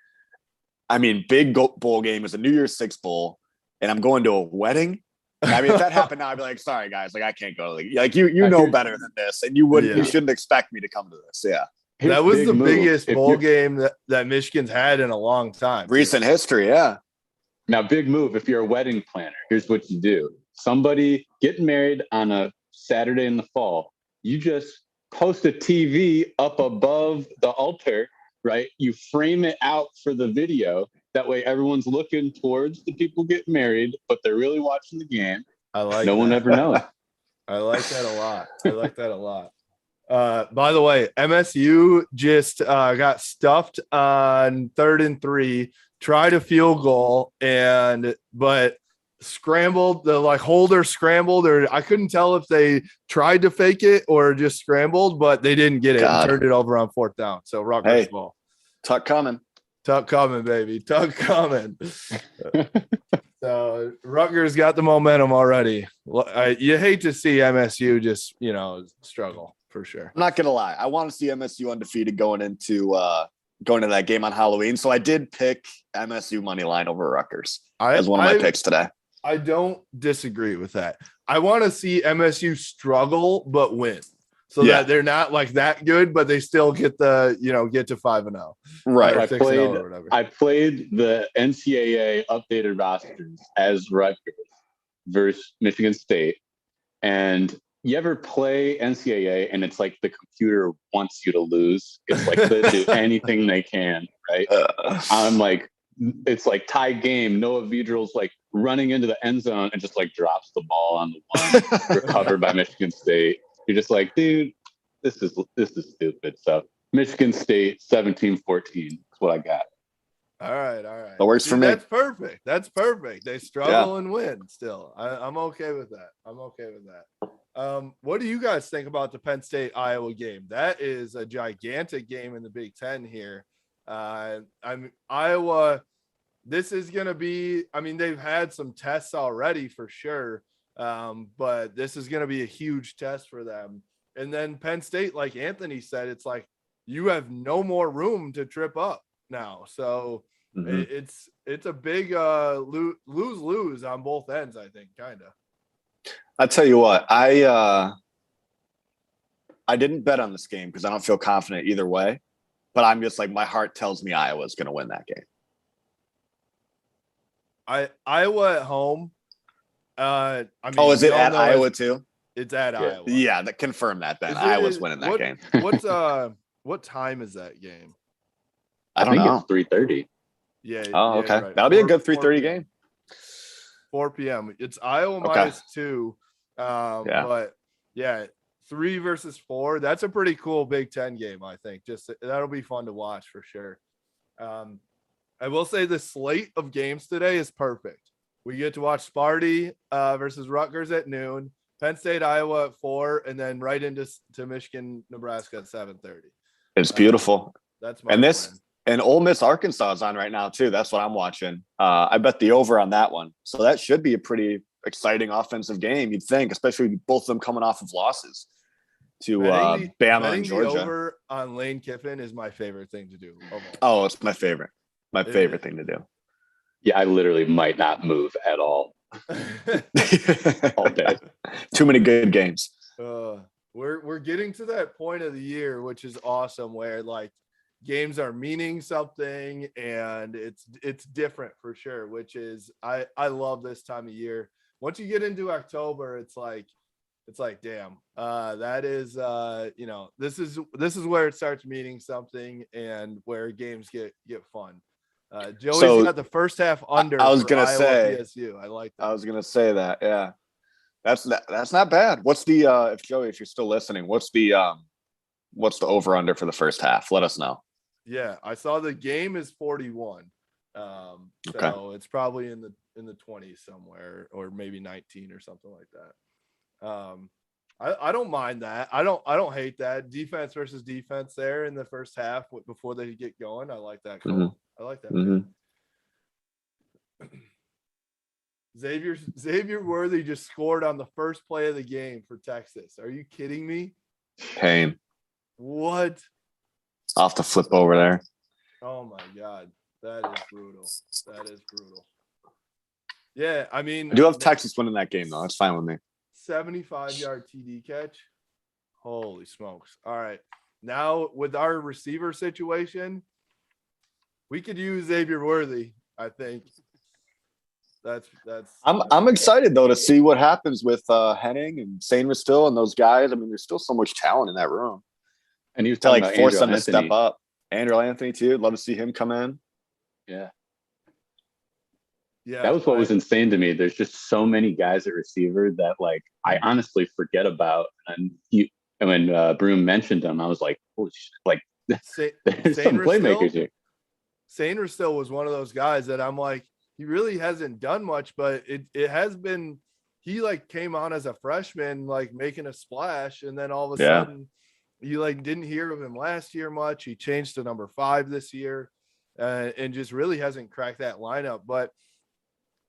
big bowl game is a New Year's Six bowl, and I'm going to a wedding. If that happened now, I'd be like, sorry, guys, I can't go. You know better than this, and you shouldn't expect me to come to this. Yeah. That was the biggest bowl game that Michigan's had in a long time. Recent history, yeah. Now, big move. If you're a wedding planner, here's what you do. Somebody getting married on a Saturday in the fall, you just post a TV up above the altar, right? You frame it out for the video. That way everyone's looking towards the people getting married, but they're really watching the game. I like no that. one ever knows. I like that a lot. By the way, MSU just got stuffed on 3rd and 3, tried a field goal, but scrambled. The holder scrambled, or I couldn't tell if they tried to fake it or just scrambled, but they didn't get it and turned it over on 4th down. So Rutgers ball. Tuck coming, baby. Tuck coming. So Rutgers got the momentum already. You hate to see MSU just, struggle for sure. I'm not going to lie. I want to see MSU undefeated going into that game on Halloween. So I did pick MSU money line over Rutgers as one of my picks today. I don't disagree with that. I want to see MSU struggle, but win. So that they're not that good, but they still get get to 5-0. Right. I played the NCAA updated rosters as Rutgers versus Michigan State. And you ever play NCAA and it's like the computer wants you to lose? It's like they do anything they can, right? I'm like, it's like tie game. Noah Vedral's running into the end zone and just drops the ball on the one recovered by Michigan State. You're just like, dude, this is stupid. So Michigan State 17-14 is what I got. All right. That works for me. That's perfect. They struggle and win still. I'm okay with that. What do you guys think about the Penn State Iowa game? That is a gigantic game in the Big Ten here. Iowa, this is going to be, they've had some tests already for sure. But this is going to be a huge test for them. And then Penn State, like Anthony said, it's you have no more room to trip up now. So it's a big lose on both ends, I think, kind of. I'll tell you what, I didn't bet on this game because I don't feel confident either way, but I'm just my heart tells me Iowa's going to win that game. Iowa at home. Is it at Iowa too? It's at Iowa. Yeah, confirm that then. Iowa's winning that game. What time is that game? I think it's 3:30. Yeah. Oh, okay. Right. That'll be a good 3:30 game. 4 p.m. It's Iowa -2. But 3 versus 4. That's a pretty cool Big Ten game, I think. That'll be fun to watch for sure. I will say the slate of games today is perfect. We get to watch Sparty versus Rutgers at noon, Penn State, Iowa at 4, and then right into Michigan, Nebraska at 7:30. It's beautiful. That's my plan. And Ole Miss, Arkansas is on right now too. That's what I'm watching. I bet the over on that one. So that should be a pretty exciting offensive game, you'd think, especially both of them coming off of losses to Bama and Georgia. The over on Lane Kiffin is my favorite thing to do. Oh, it's my favorite. My favorite thing to do. Yeah, I literally might not move at all. All day. Too many good games. We're getting to that point of the year, which is awesome, where games are meaning something and it's different for sure, which is I love this time of year. Once you get into October, it's damn, that is this is where it starts meaning something and where games get fun. Joey's got the first half under. I was gonna say PSU. I like that. I was gonna say that. Yeah, that's not bad. What's the if you're still listening, what's the over under for the first half? Let us know. Yeah, I saw the game is 41. So it's probably in the 20s somewhere, or maybe 19 or something like that. I don't mind that. I don't hate that. Defense versus defense there in the first half before they get going. I like that call. Mm-hmm. I like that. Mm-hmm. Xavier Worthy just scored on the first play of the game for Texas. Are you kidding me? Pain. What? I'll have to flip over there. Oh my God. That is brutal. Yeah, I do have Texas winning that game though. That's fine with me. 75-yard TD catch. Holy smokes. All right. Now with our receiver situation, we could use Xavier Worthy, I think. That's I'm excited though to see what happens with Henning and Saint Still and those guys. There's still so much talent in that room. And he was talking about force them Andrew to step up. Andrew Anthony too. Love to see him come in. Yeah. Yeah. That was what was insane to me. There's just so many guys at receiver that I honestly forget about. And And when Broom mentioned him, I was like, holy shit, like there's some playmakers here. Sainer still was one of those guys that I'm like, he really hasn't done much, but it has been, he like came on as a freshman, like making a splash. And then all of a sudden you like didn't hear of him last year much. He changed to number 5 this year and just really hasn't cracked that lineup. But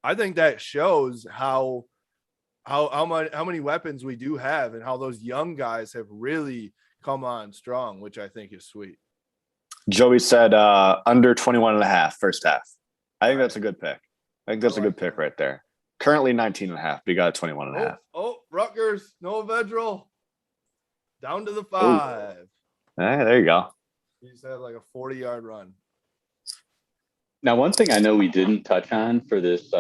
I think that shows how many weapons we do have and how those young guys have really come on strong, which I think is sweet. Joey said under 21.5 first half. I think that's a good pick. I think that's a good pick right there. Currently 19.5, but you got 21.5. Oh, Rutgers, Noah Vedral. Down to the 5. There you go. He just had like a 40-yard run. Now, one thing I know we didn't touch on for this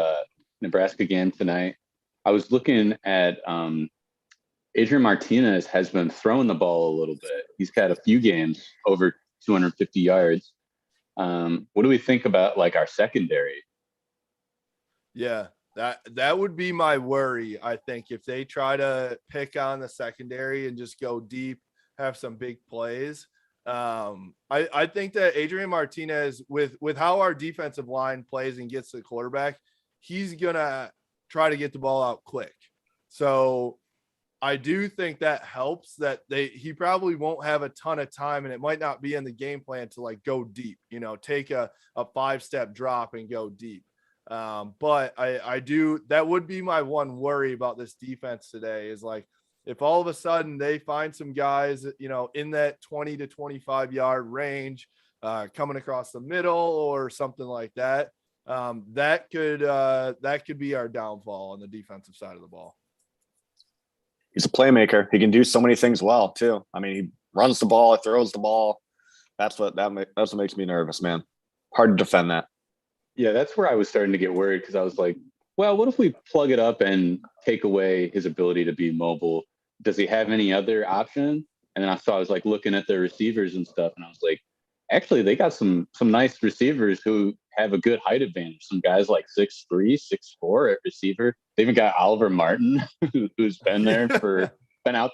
Nebraska game tonight, I was looking at Adrian Martinez has been throwing the ball a little bit. He's got a few games over 250 yards. What do we think about like our secondary? Yeah, that would be my worry. I think if they try to pick on the secondary and just go deep, have some big plays. I think that Adrian Martinez, with how our defensive line plays and gets to the quarterback, he's gonna try to get the ball out quick. So I do think that helps that he probably won't have a ton of time, and it might not be in the game plan to like go deep, take a 5-step drop and go deep. But I do, that would be my one worry about this defense today is like, if all of a sudden they find some guys, in that 20 to 25 yard range, coming across the middle or something like that, that could be our downfall on the defensive side of the ball. He's a playmaker. He can do so many things well too. I mean, he runs the ball, throws the ball. That's what makes me nervous, man. Hard to defend that. Yeah, that's where I was starting to get worried because I was like, well, what if we plug it up and take away his ability to be mobile? Does he have any other option? And then I was like looking at their receivers and stuff, and I was like, actually, they got some nice receivers who have a good height advantage. Some guys like 6'3", 6'4" at receiver. They even got Oliver Martin, who's been out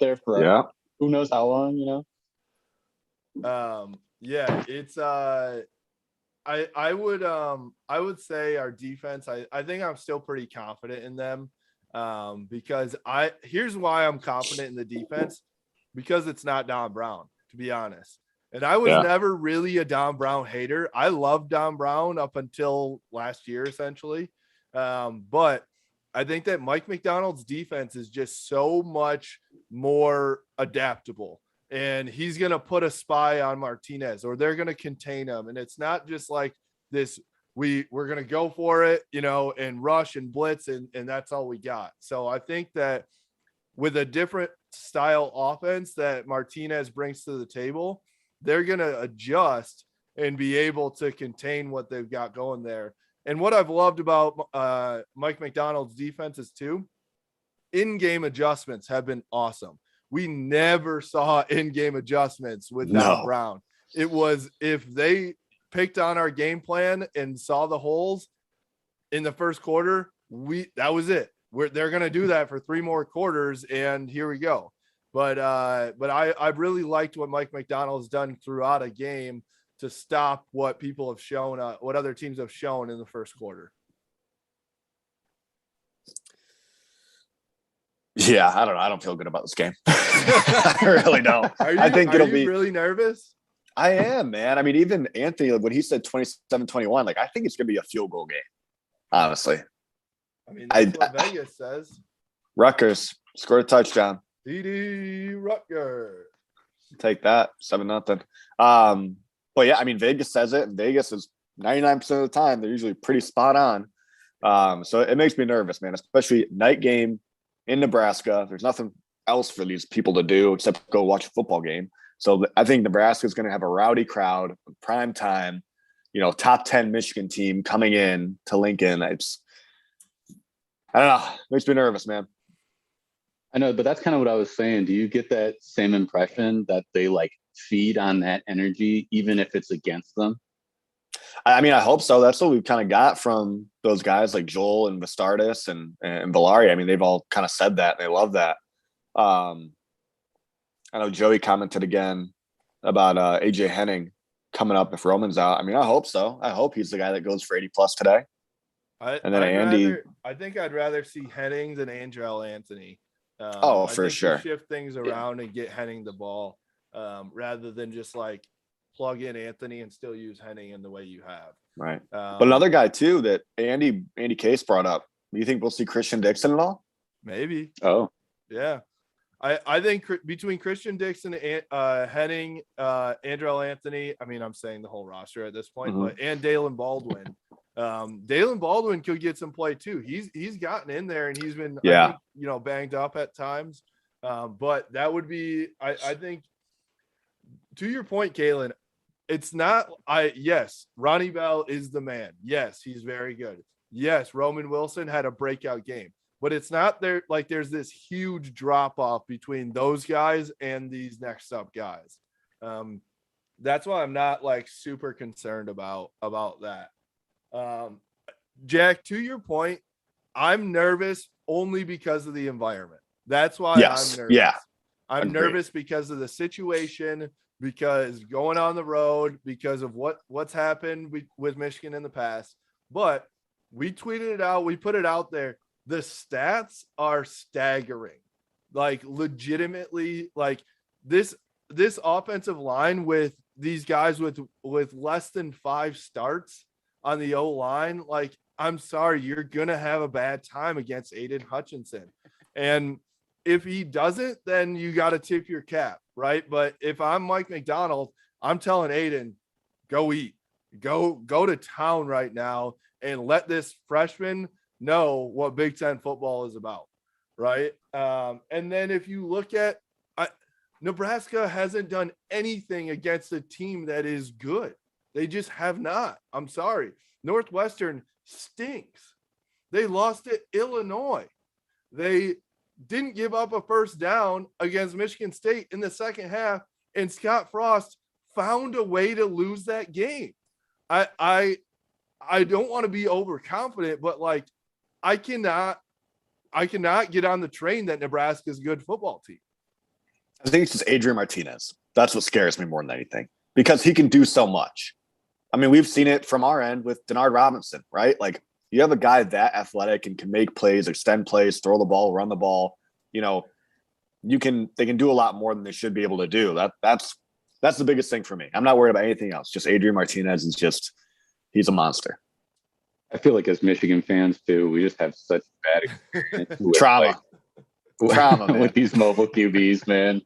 there for who knows how long, Yeah, it's I would say our defense, I think I'm still pretty confident in them. Because here's why I'm confident in the defense, because it's not Don Brown, to be honest. And I was never really a Don Brown hater. I loved Don Brown up until last year, essentially. But I think that Mike McDonald's defense is just so much more adaptable. And he's going to put a spy on Martinez, or they're going to contain him. And it's not just like this, we're going to go for it, and rush and blitz, and that's all we got. So I think that with a different style offense that Martinez brings to the table, they're going to adjust and be able to contain what they've got going there. And what I've loved about Mike McDonald's defenses too, in-game adjustments have been awesome. We never saw in-game adjustments with Don Brown. It was if they picked on our game plan and saw the holes in the first quarter, that was it. They're going to do that for 3 more quarters, and here we go. But I've really liked what Mike McDonald's done throughout a game to stop what people have shown, what other teams have shown in the first quarter. Yeah, I don't know. I don't feel good about this game. I really don't. I think it'll be really nervous. I am, man. I mean, even Anthony, when he said 27-21, like, I think it's going to be a field goal game, honestly. I mean, that's what Vegas says. Rutgers scored a touchdown. D.D. Rutgers. Take that, 7-0. But yeah, I mean, Vegas says it, and Vegas is 99% of the time, they're usually pretty spot on. So it makes me nervous, man, especially night game in Nebraska. There's nothing else for these people to do except go watch a football game. So I think Nebraska is going to have a rowdy crowd, prime time, top 10 Michigan team coming in to Lincoln. I don't know. It makes me nervous, man. I know, but that's kind of what I was saying. Do you get that same impression that they like feed on that energy, even if it's against them? I mean, I hope so. That's what we've kind of got from those guys like Joel and Vastardis and Valari. I mean, they've all kind of said that. And they love that. I know Joey commented again about AJ Henning coming up if Roman's out. I mean, I hope so. I hope he's the guy that goes for 80 plus today. And then I think I'd rather see Henning than Andrell Anthony. For sure. Shift things around and get Henning the ball rather than just like plug in Anthony and still use Henning in the way you have. Right. But another guy too that Andy Case brought up. Do you think we'll see Christian Dixon at all? Maybe. Oh, yeah. I think between Christian Dixon, Henning, Andrell Anthony, I mean, I'm saying the whole roster at this point, but and Dalen Baldwin. Dalen Baldwin could get some play too. He's gotten in there and he's been, I think, banged up at times. But that would be, I think, to your point, Kalen, it's not, yes, Ronnie Bell is the man. Yes, he's very good. Yes, Roman Wilson had a breakout game. But it's not there, like there's this huge drop off between those guys and these next up guys. That's why I'm not like super concerned about that. Jack, to your point, I'm nervous only because of the environment. That's why I'm nervous. Yeah, I'm nervous because of the situation, because going on the road, because of what's happened with Michigan in the past. But we tweeted it out. We put it out there. The stats are staggering, like legitimately, like this offensive line with these guys with less than 5 starts on the O-line. Like, I'm sorry, you're going to have a bad time against Aiden Hutchinson. And if he doesn't, then you got to tip your cap. Right. But if I'm Mike McDonald, I'm telling Aiden, go eat, go to town right now and let this freshman know what Big Ten football is about, right? And then if you look at Nebraska hasn't done anything against a team that is good. They just have not. I'm sorry. Northwestern stinks. They lost to Illinois. They didn't give up a first down against Michigan State in the second half, and Scott Frost found a way to lose that game. I don't want to be overconfident, but like, I cannot get on the train that Nebraska is a good football team. I think it's just Adrian Martinez. That's what scares me more than anything, because he can do so much. I mean, we've seen it from our end with Denard Robinson, right? Like, you have a guy that athletic and can make plays, extend plays, throw the ball, run the ball. They can do a lot more than they should be able to do. That's the biggest thing for me. I'm not worried about anything else. Just Adrian Martinez is he's a monster. I feel like as Michigan fans too, we just have such bad experience with trauma with these mobile QBs, man.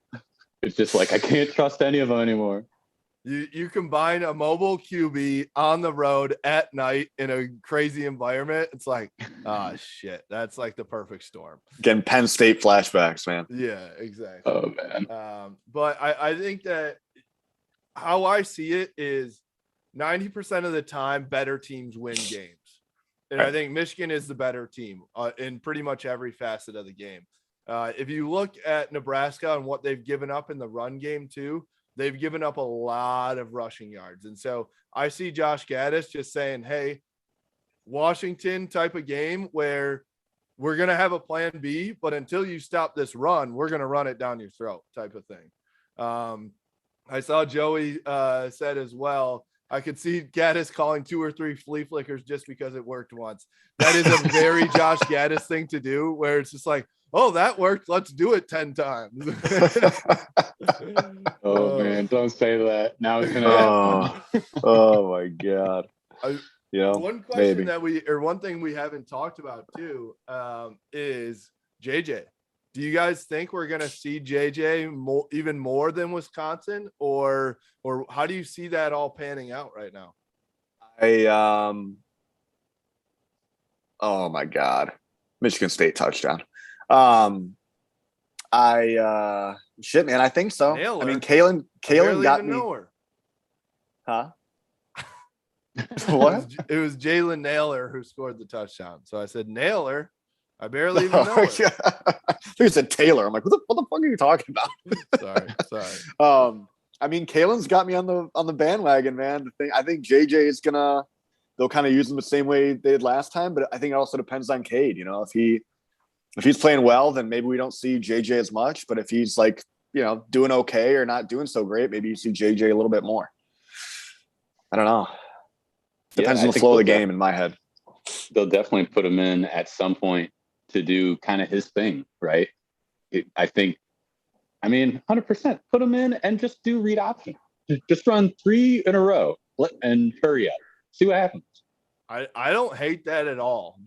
It's just like I can't trust any of them anymore. You combine a mobile QB on the road at night in a crazy environment. It's like, shit, that's like the perfect storm. Getting Penn State flashbacks, man. Yeah, exactly. Oh man. But I think that how I see it is 90% of the time, better teams win games. And I think Michigan is the better team in pretty much every facet of the game. If you look at Nebraska and what they've given up in the run game too, they've given up a lot of rushing yards. And so I see Josh Gaddis just saying, hey, Washington type of game where we're going to have a plan B, but until you stop this run, we're going to run it down your throat type of thing. I saw Joey said as well, I could see Gaddis calling 2 or 3 flea flickers just because it worked once. That is a very Josh Gaddis thing to do, where it's just like, oh, that worked. Let's do it 10 times. Oh man, don't say that. Now it's gonna happen. Oh my God. One question one thing we haven't talked about too is JJ. Do you guys think we're going to see JJ even more than Wisconsin, or how do you see that all panning out right now? Oh my God, Michigan State touchdown. Shit, man, I think so. Naylor. I mean, Kalen got me. Know her. Huh? What? It was Jalen Naylor who scored the touchdown. So I said Naylor. I barely even know her. Yeah. I think it said Taylor. I'm like, what the fuck are you talking about? Sorry. I mean, Kalen's got me on the bandwagon, man. I think JJ is they'll kind of use him the same way they did last time, but I think it also depends on Cade. If he's playing well, then maybe we don't see JJ as much. But if he's like doing okay or not doing so great, maybe you see JJ a little bit more. I don't know. Depends on the flow of the game in my head. They'll definitely put him in at some point to do kind of his thing, right? I think, 100% put him in and just do read option. Just run 3 in a row and hurry up. See what happens. I don't hate that at all.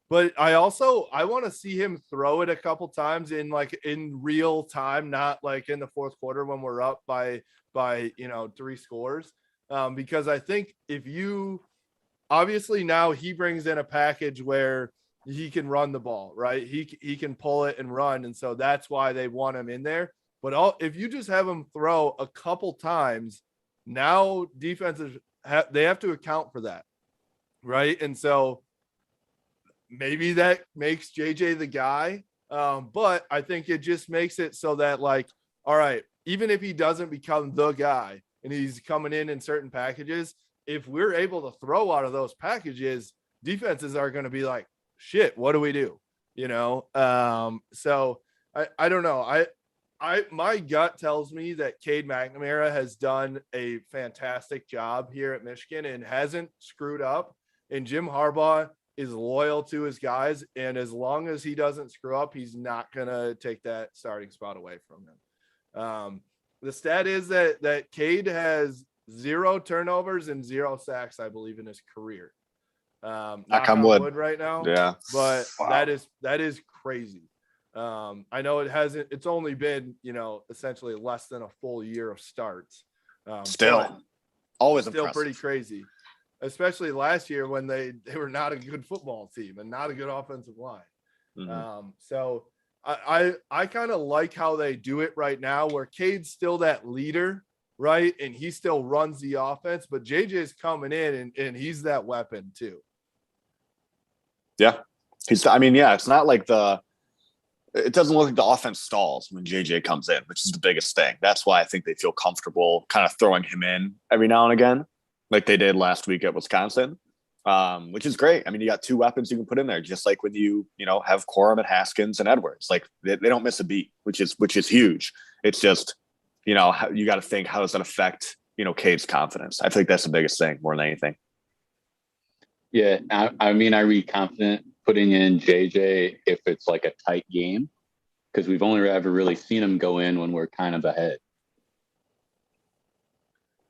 But I want to see him throw it a couple times in real time, not like in the fourth quarter when we're up by 3 scores. Because I think obviously now he brings in a package where he can run the ball, right? He can pull it and run. And so that's why they want him in there. But if you just have him throw a couple times, now defenses they have to account for that. Right. And so maybe that makes JJ the guy. But I think it just makes it so that all right, even if he doesn't become the guy and he's coming in certain packages, if we're able to throw out of those packages, defenses are going to be like, shit, what do we do? So I don't know. My gut tells me that Cade McNamara has done a fantastic job here at Michigan and hasn't screwed up. And Jim Harbaugh is loyal to his guys. And as long as he doesn't screw up, he's not going to take that starting spot away from him. The stat is that Cade has 0 turnovers and 0 sacks, I believe, in his career. Knock on wood right now. Yeah. But wow. That is crazy. I know it's only been, essentially less than a full year of starts. Still always still pretty crazy, especially last year when they were not a good football team and not a good offensive line. Mm-hmm. So I kind of like how they do it right now, where Cade's still that leader, right? And he still runs the offense, but JJ's coming in and he's that weapon too. Yeah. It's not like it doesn't look like the offense stalls when JJ comes in, which is the biggest thing. That's why I think they feel comfortable kind of throwing him in every now and again, like they did last week at Wisconsin, which is great. I mean, you got 2 weapons you can put in there, just like when you have Corum and Haskins and Edwards. Like they don't miss a beat, which is huge. It's just, you got to think, how does that affect, Cade's confidence? I think that's the biggest thing more than anything. Yeah, I read confident putting in JJ if it's like a tight game, because we've only ever really seen him go in when we're kind of ahead.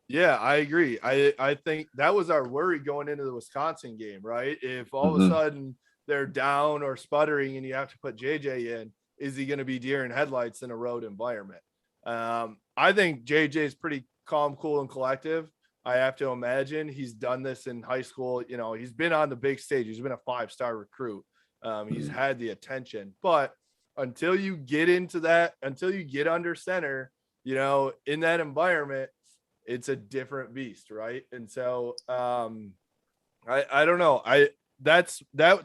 Yeah, I agree. I think that was our worry going into the Wisconsin game, right? If all of a sudden they're down or sputtering and you have to put JJ in, is he going to be deer in headlights in a road environment? I think JJ is pretty calm, cool, and collective. I have to imagine he's done this in high school. He's been on the big stage. He's been a 5-star recruit. He's had the attention, but until you get into that, until you get under center, in that environment, it's a different beast. Right. And so I don't know. That's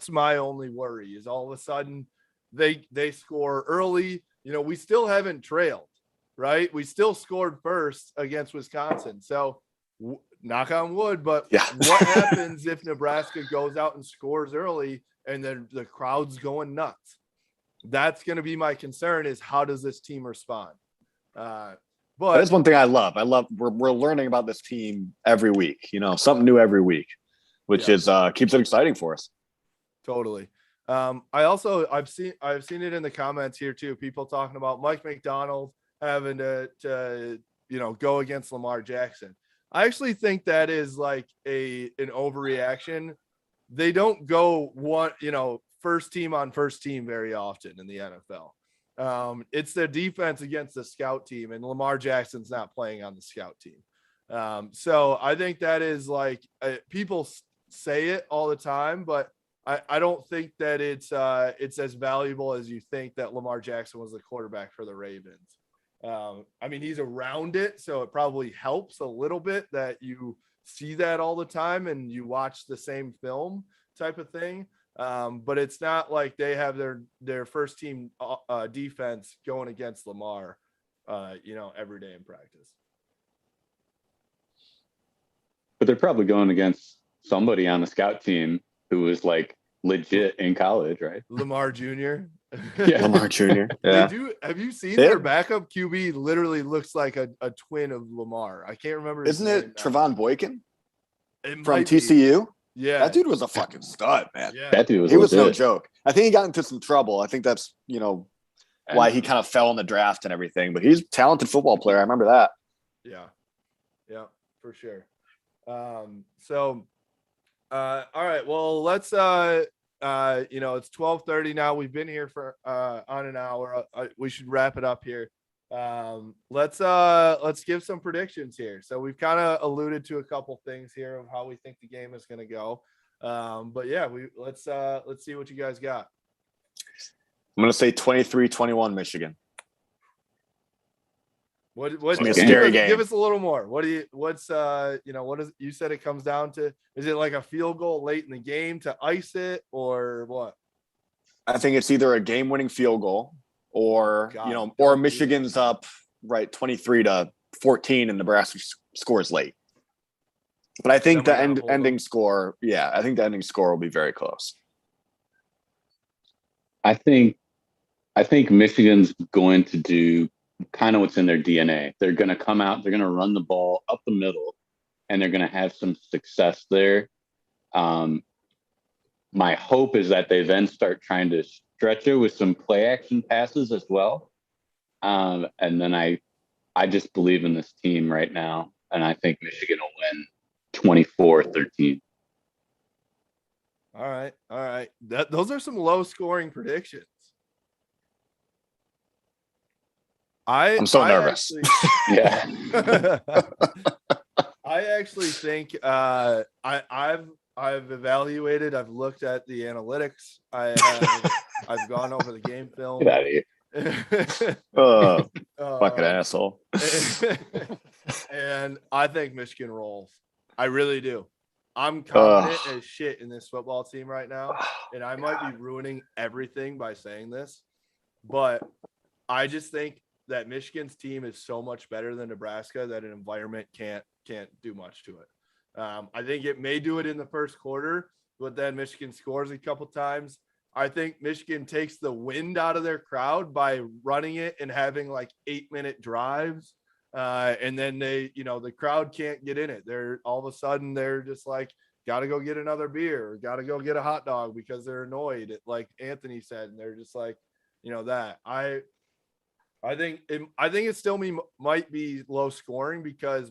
my only worry is all of a sudden they score early. We still haven't trailed, right? We still scored first against Wisconsin. So knock on wood, but yeah. What happens if Nebraska goes out and scores early and then the crowd's going nuts? That's going to be my concern, is how does this team respond? But that's one thing I love. We're learning about this team every week, something new every week, which is keeps it exciting for us. Totally. I've seen it in the comments here too. People talking about Mike McDonald having to go against Lamar Jackson. I actually think that is like an overreaction. They don't go first team on first team very often in the NFL. It's their defense against the scout team, and Lamar Jackson's not playing on the scout team. So I think that is people say it all the time, but I don't think that it's as valuable as you think that Lamar Jackson was the quarterback for the Ravens. He's around it, so it probably helps a little bit that you see that all the time and you watch the same film type of thing. But it's not like they have their first team defense going against Lamar, every day in practice. But they're probably going against somebody on the scout team who was legit in college, right? Lamar Jr. Yeah. Lamar Jr. They Yeah. do. Have you seen They their have- backup QB? Literally looks like a twin of Lamar. I can't remember. His Isn't name it now. Trevon Boykin It from might be. TCU? Yeah, That dude was a fucking stud, man. Yeah, That dude was He was no legit. joke. I think he got into some trouble. I think that's, why he kind of fell in the draft and everything. But he's a talented football player. I remember that. yeah, for sure. All right. Well, let's it's 12:30 now. We've been here for on an hour. We should wrap it up here. Let's give some predictions here. So we've kind of alluded to a couple things here of how we think the game is going to go. But yeah, let's see what you guys got. I'm going to say 23-21 Michigan. What It's gonna be a scary game. Give us a little more. What is you said it comes down to? Is it like a field goal late in the game to ice it, or what? I think it's either a game-winning field goal or, God, or Michigan's up, right, 23-14 and Nebraska scores late. But I think the ending score, I think the ending score will be very close. I think Michigan's going to do kind of what's in their DNA. They're going to come out, they're going to run the ball up the middle, and they're going to have some success there. My hope is that they then start trying to stretch it with some play action passes as well. And then I just believe in this team right now, and I think Michigan will win 24-13. All right. Those are some low scoring predictions. I'm so nervous. Yeah. I actually think I've evaluated. I've looked at the analytics. I've gone over the game film. Get out of here. Fucking asshole. And I think Michigan rolls. I really do. I'm confident as shit in this football team right now, and I might be ruining everything by saying this, but I just think that Michigan's team is so much better than Nebraska that an environment can't do much to it. I think it may do it in the first quarter, but then Michigan scores a couple times. I think Michigan takes the wind out of their crowd by running it and having like 8-minute drives. And then the crowd can't get in it. They're all of a sudden they're just like, got to go get another beer, or got to go get a hot dog because they're annoyed, like Anthony said. And they're just like, that I think it still might be low scoring because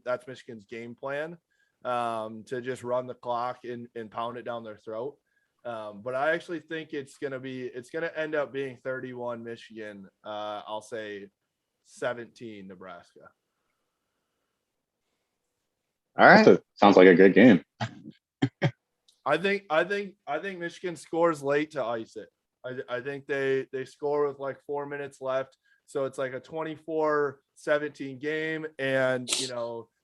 that's Michigan's game plan, to just run the clock and pound it down their throat. But I actually think it's going to end up being 31 Michigan. I'll say 17 Nebraska. All right. Sounds like a good game. I think Michigan scores late to ice it. I think they score with like 4 minutes left. So it's like a 24-17 game, and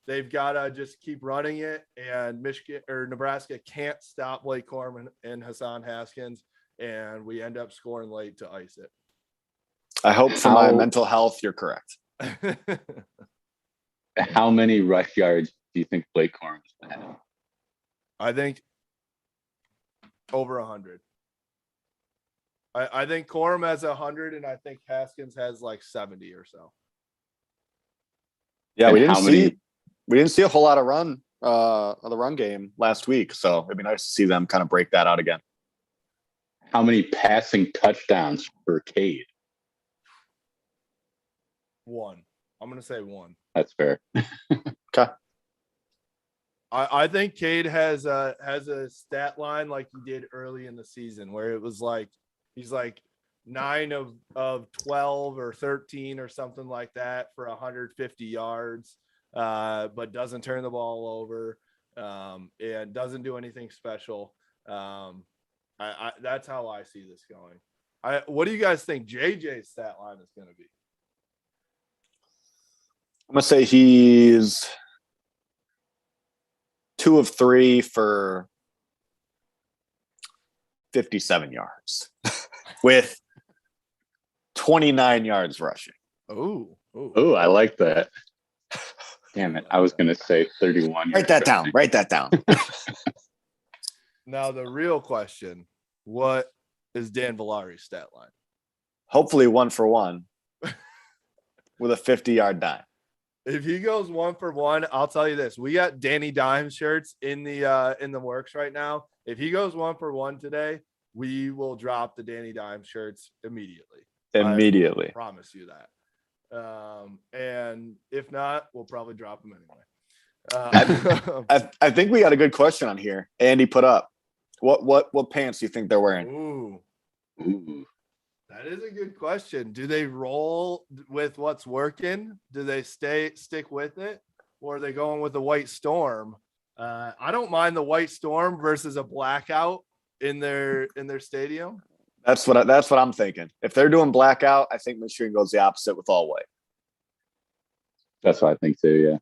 they've got to just keep running it, and Michigan or Nebraska can't stop Blake Corum and Hassan Haskins, and we end up scoring late to ice it. I hope for my mental health you're correct. How many rush yards do you think Blake Corum is going to have? I think over 100. I think Corum has 100, and I think Haskins has like 70 or so. Yeah, we didn't see a whole lot of the run game last week, so it'd be nice to see them kind of break that out again. How many passing touchdowns for Cade? 1. I'm gonna say 1. That's fair. Okay. I think Cade has a stat line like he did early in the season, where it was like he's like 9 of 12 or 13 or something like that for 150 yards, but doesn't turn the ball over, and doesn't do anything special. That's how I see this going. What do you guys think JJ's stat line is going to be? I'm going to say he's 2 of 3 for 57 yards with 29 yards rushing. Oh, I like that. Damn it. I was going to say 31. Write that down. Now the real question, what is Dan Villari's stat line? Hopefully 1 for 1 with a 50-yard dime. If he goes 1 for 1, I'll tell you this: we got Danny Dime shirts in the works right now. If he goes 1 for 1 today, we will drop the Danny Dime shirts immediately. Immediately, I promise you that. And if not, we'll probably drop them anyway. I think we got a good question on here. Andy put up. What pants do you think they're wearing? Ooh. That is a good question. Do they roll with what's working? Do they stick with it? Or are they going with the white storm? I don't mind the white storm versus a blackout in their stadium. That's what I'm thinking. If they're doing blackout, I think Michigan goes the opposite with all white. That's what I think too, yeah.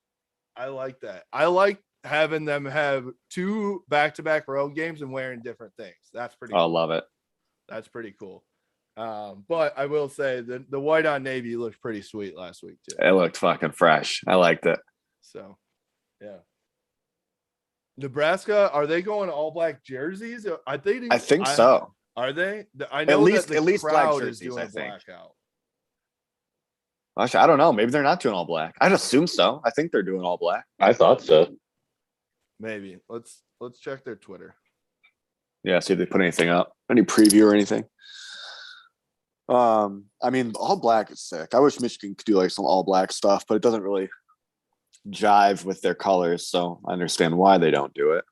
I like that. I like having them have 2 back-to-back road games and wearing different things. That's pretty cool. I love it. That's pretty cool. But I will say the white on navy looked pretty sweet last week too. It looked fucking fresh. I liked it. So, yeah. Nebraska, are they going all black jerseys? I think so. Are they? I know at least crowd black jerseys, is doing I think. blackout. Gosh, I don't know. Maybe they're not doing all black. I'd assume so. I think they're doing all black. I thought so. Maybe. Let's check their Twitter. Yeah, see if they put anything up. Any preview or anything. I mean, all black is sick. I wish Michigan could do like some all black stuff, but it doesn't really jive with their colors, so I understand why they don't do it.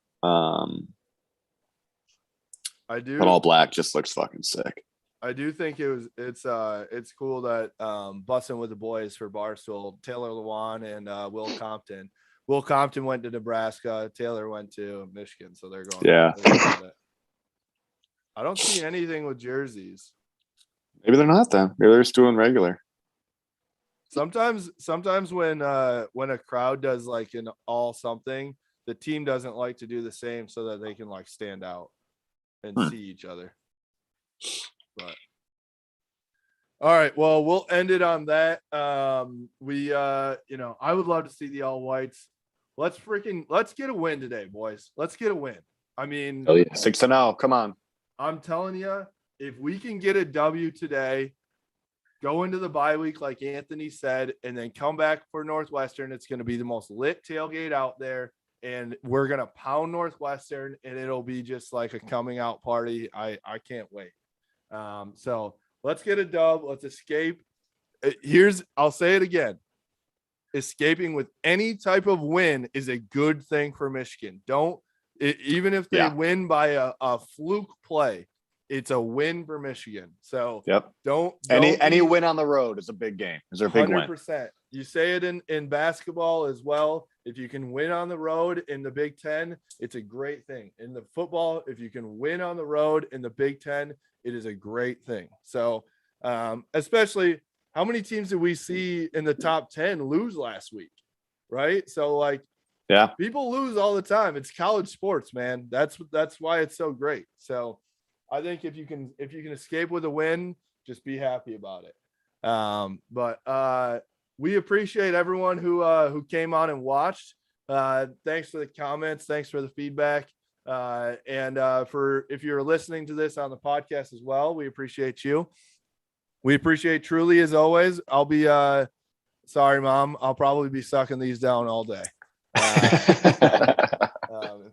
I do. But all black just looks fucking sick. I do think it's cool that Bussin' with the Boys for Barstool, Taylor Lewan and Will Compton. Will Compton went to Nebraska. Taylor went to Michigan, so they're going. Yeah. I don't see anything with jerseys. Maybe they're not then. Maybe they're just doing regular. Sometimes when a crowd does like an all something, the team doesn't like to do the same so that they can like stand out and see each other. But all right, well, we'll end it on that. I would love to see the all whites. Let's get a win today, boys. Let's get a win. I mean, 6-0. Come on. I'm telling you, if we can get a W today, go into the bye week like Anthony said, and then come back for Northwestern, it's going to be the most lit tailgate out there, and we're going to pound Northwestern, and it'll be just like a coming out party. I can't wait. So let's get a dub. Let's escape. I'll say it again. Escaping with any type of win is a good thing for Michigan. Even if they win by a fluke play, it's a win for Michigan. So don't any win on the road is a big game. Is there a big 100%. win? You say it in basketball as well. If you can win on the road in the Big Ten, it's a great thing. In the football, if you can win on the road in the Big Ten, it is a great thing. So especially how many teams did we see in the top 10 lose last week? Right. So people lose all the time. It's college sports, man. That's why it's so great. So I think if you can escape with a win, just be happy about it. But we appreciate everyone who came on and watched. Thanks for the comments. Thanks for the feedback. And if you're listening to this on the podcast as well, we appreciate you. We appreciate Truly as always. I'll be sorry, Mom. I'll probably be sucking these down all day. If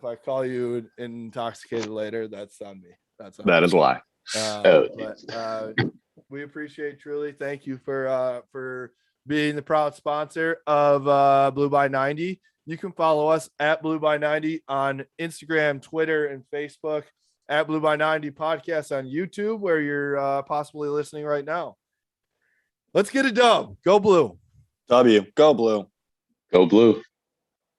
I call you intoxicated later, that's on me. That is why. But we appreciate Truly. Thank you for being the proud sponsor of Blue by 90. You can follow us at Blue by 90 on Instagram, Twitter, and Facebook. At Blue by 90 podcast on YouTube, where you're possibly listening right now. Let's get a dub. Go Blue. W. Go Blue. Go Blue.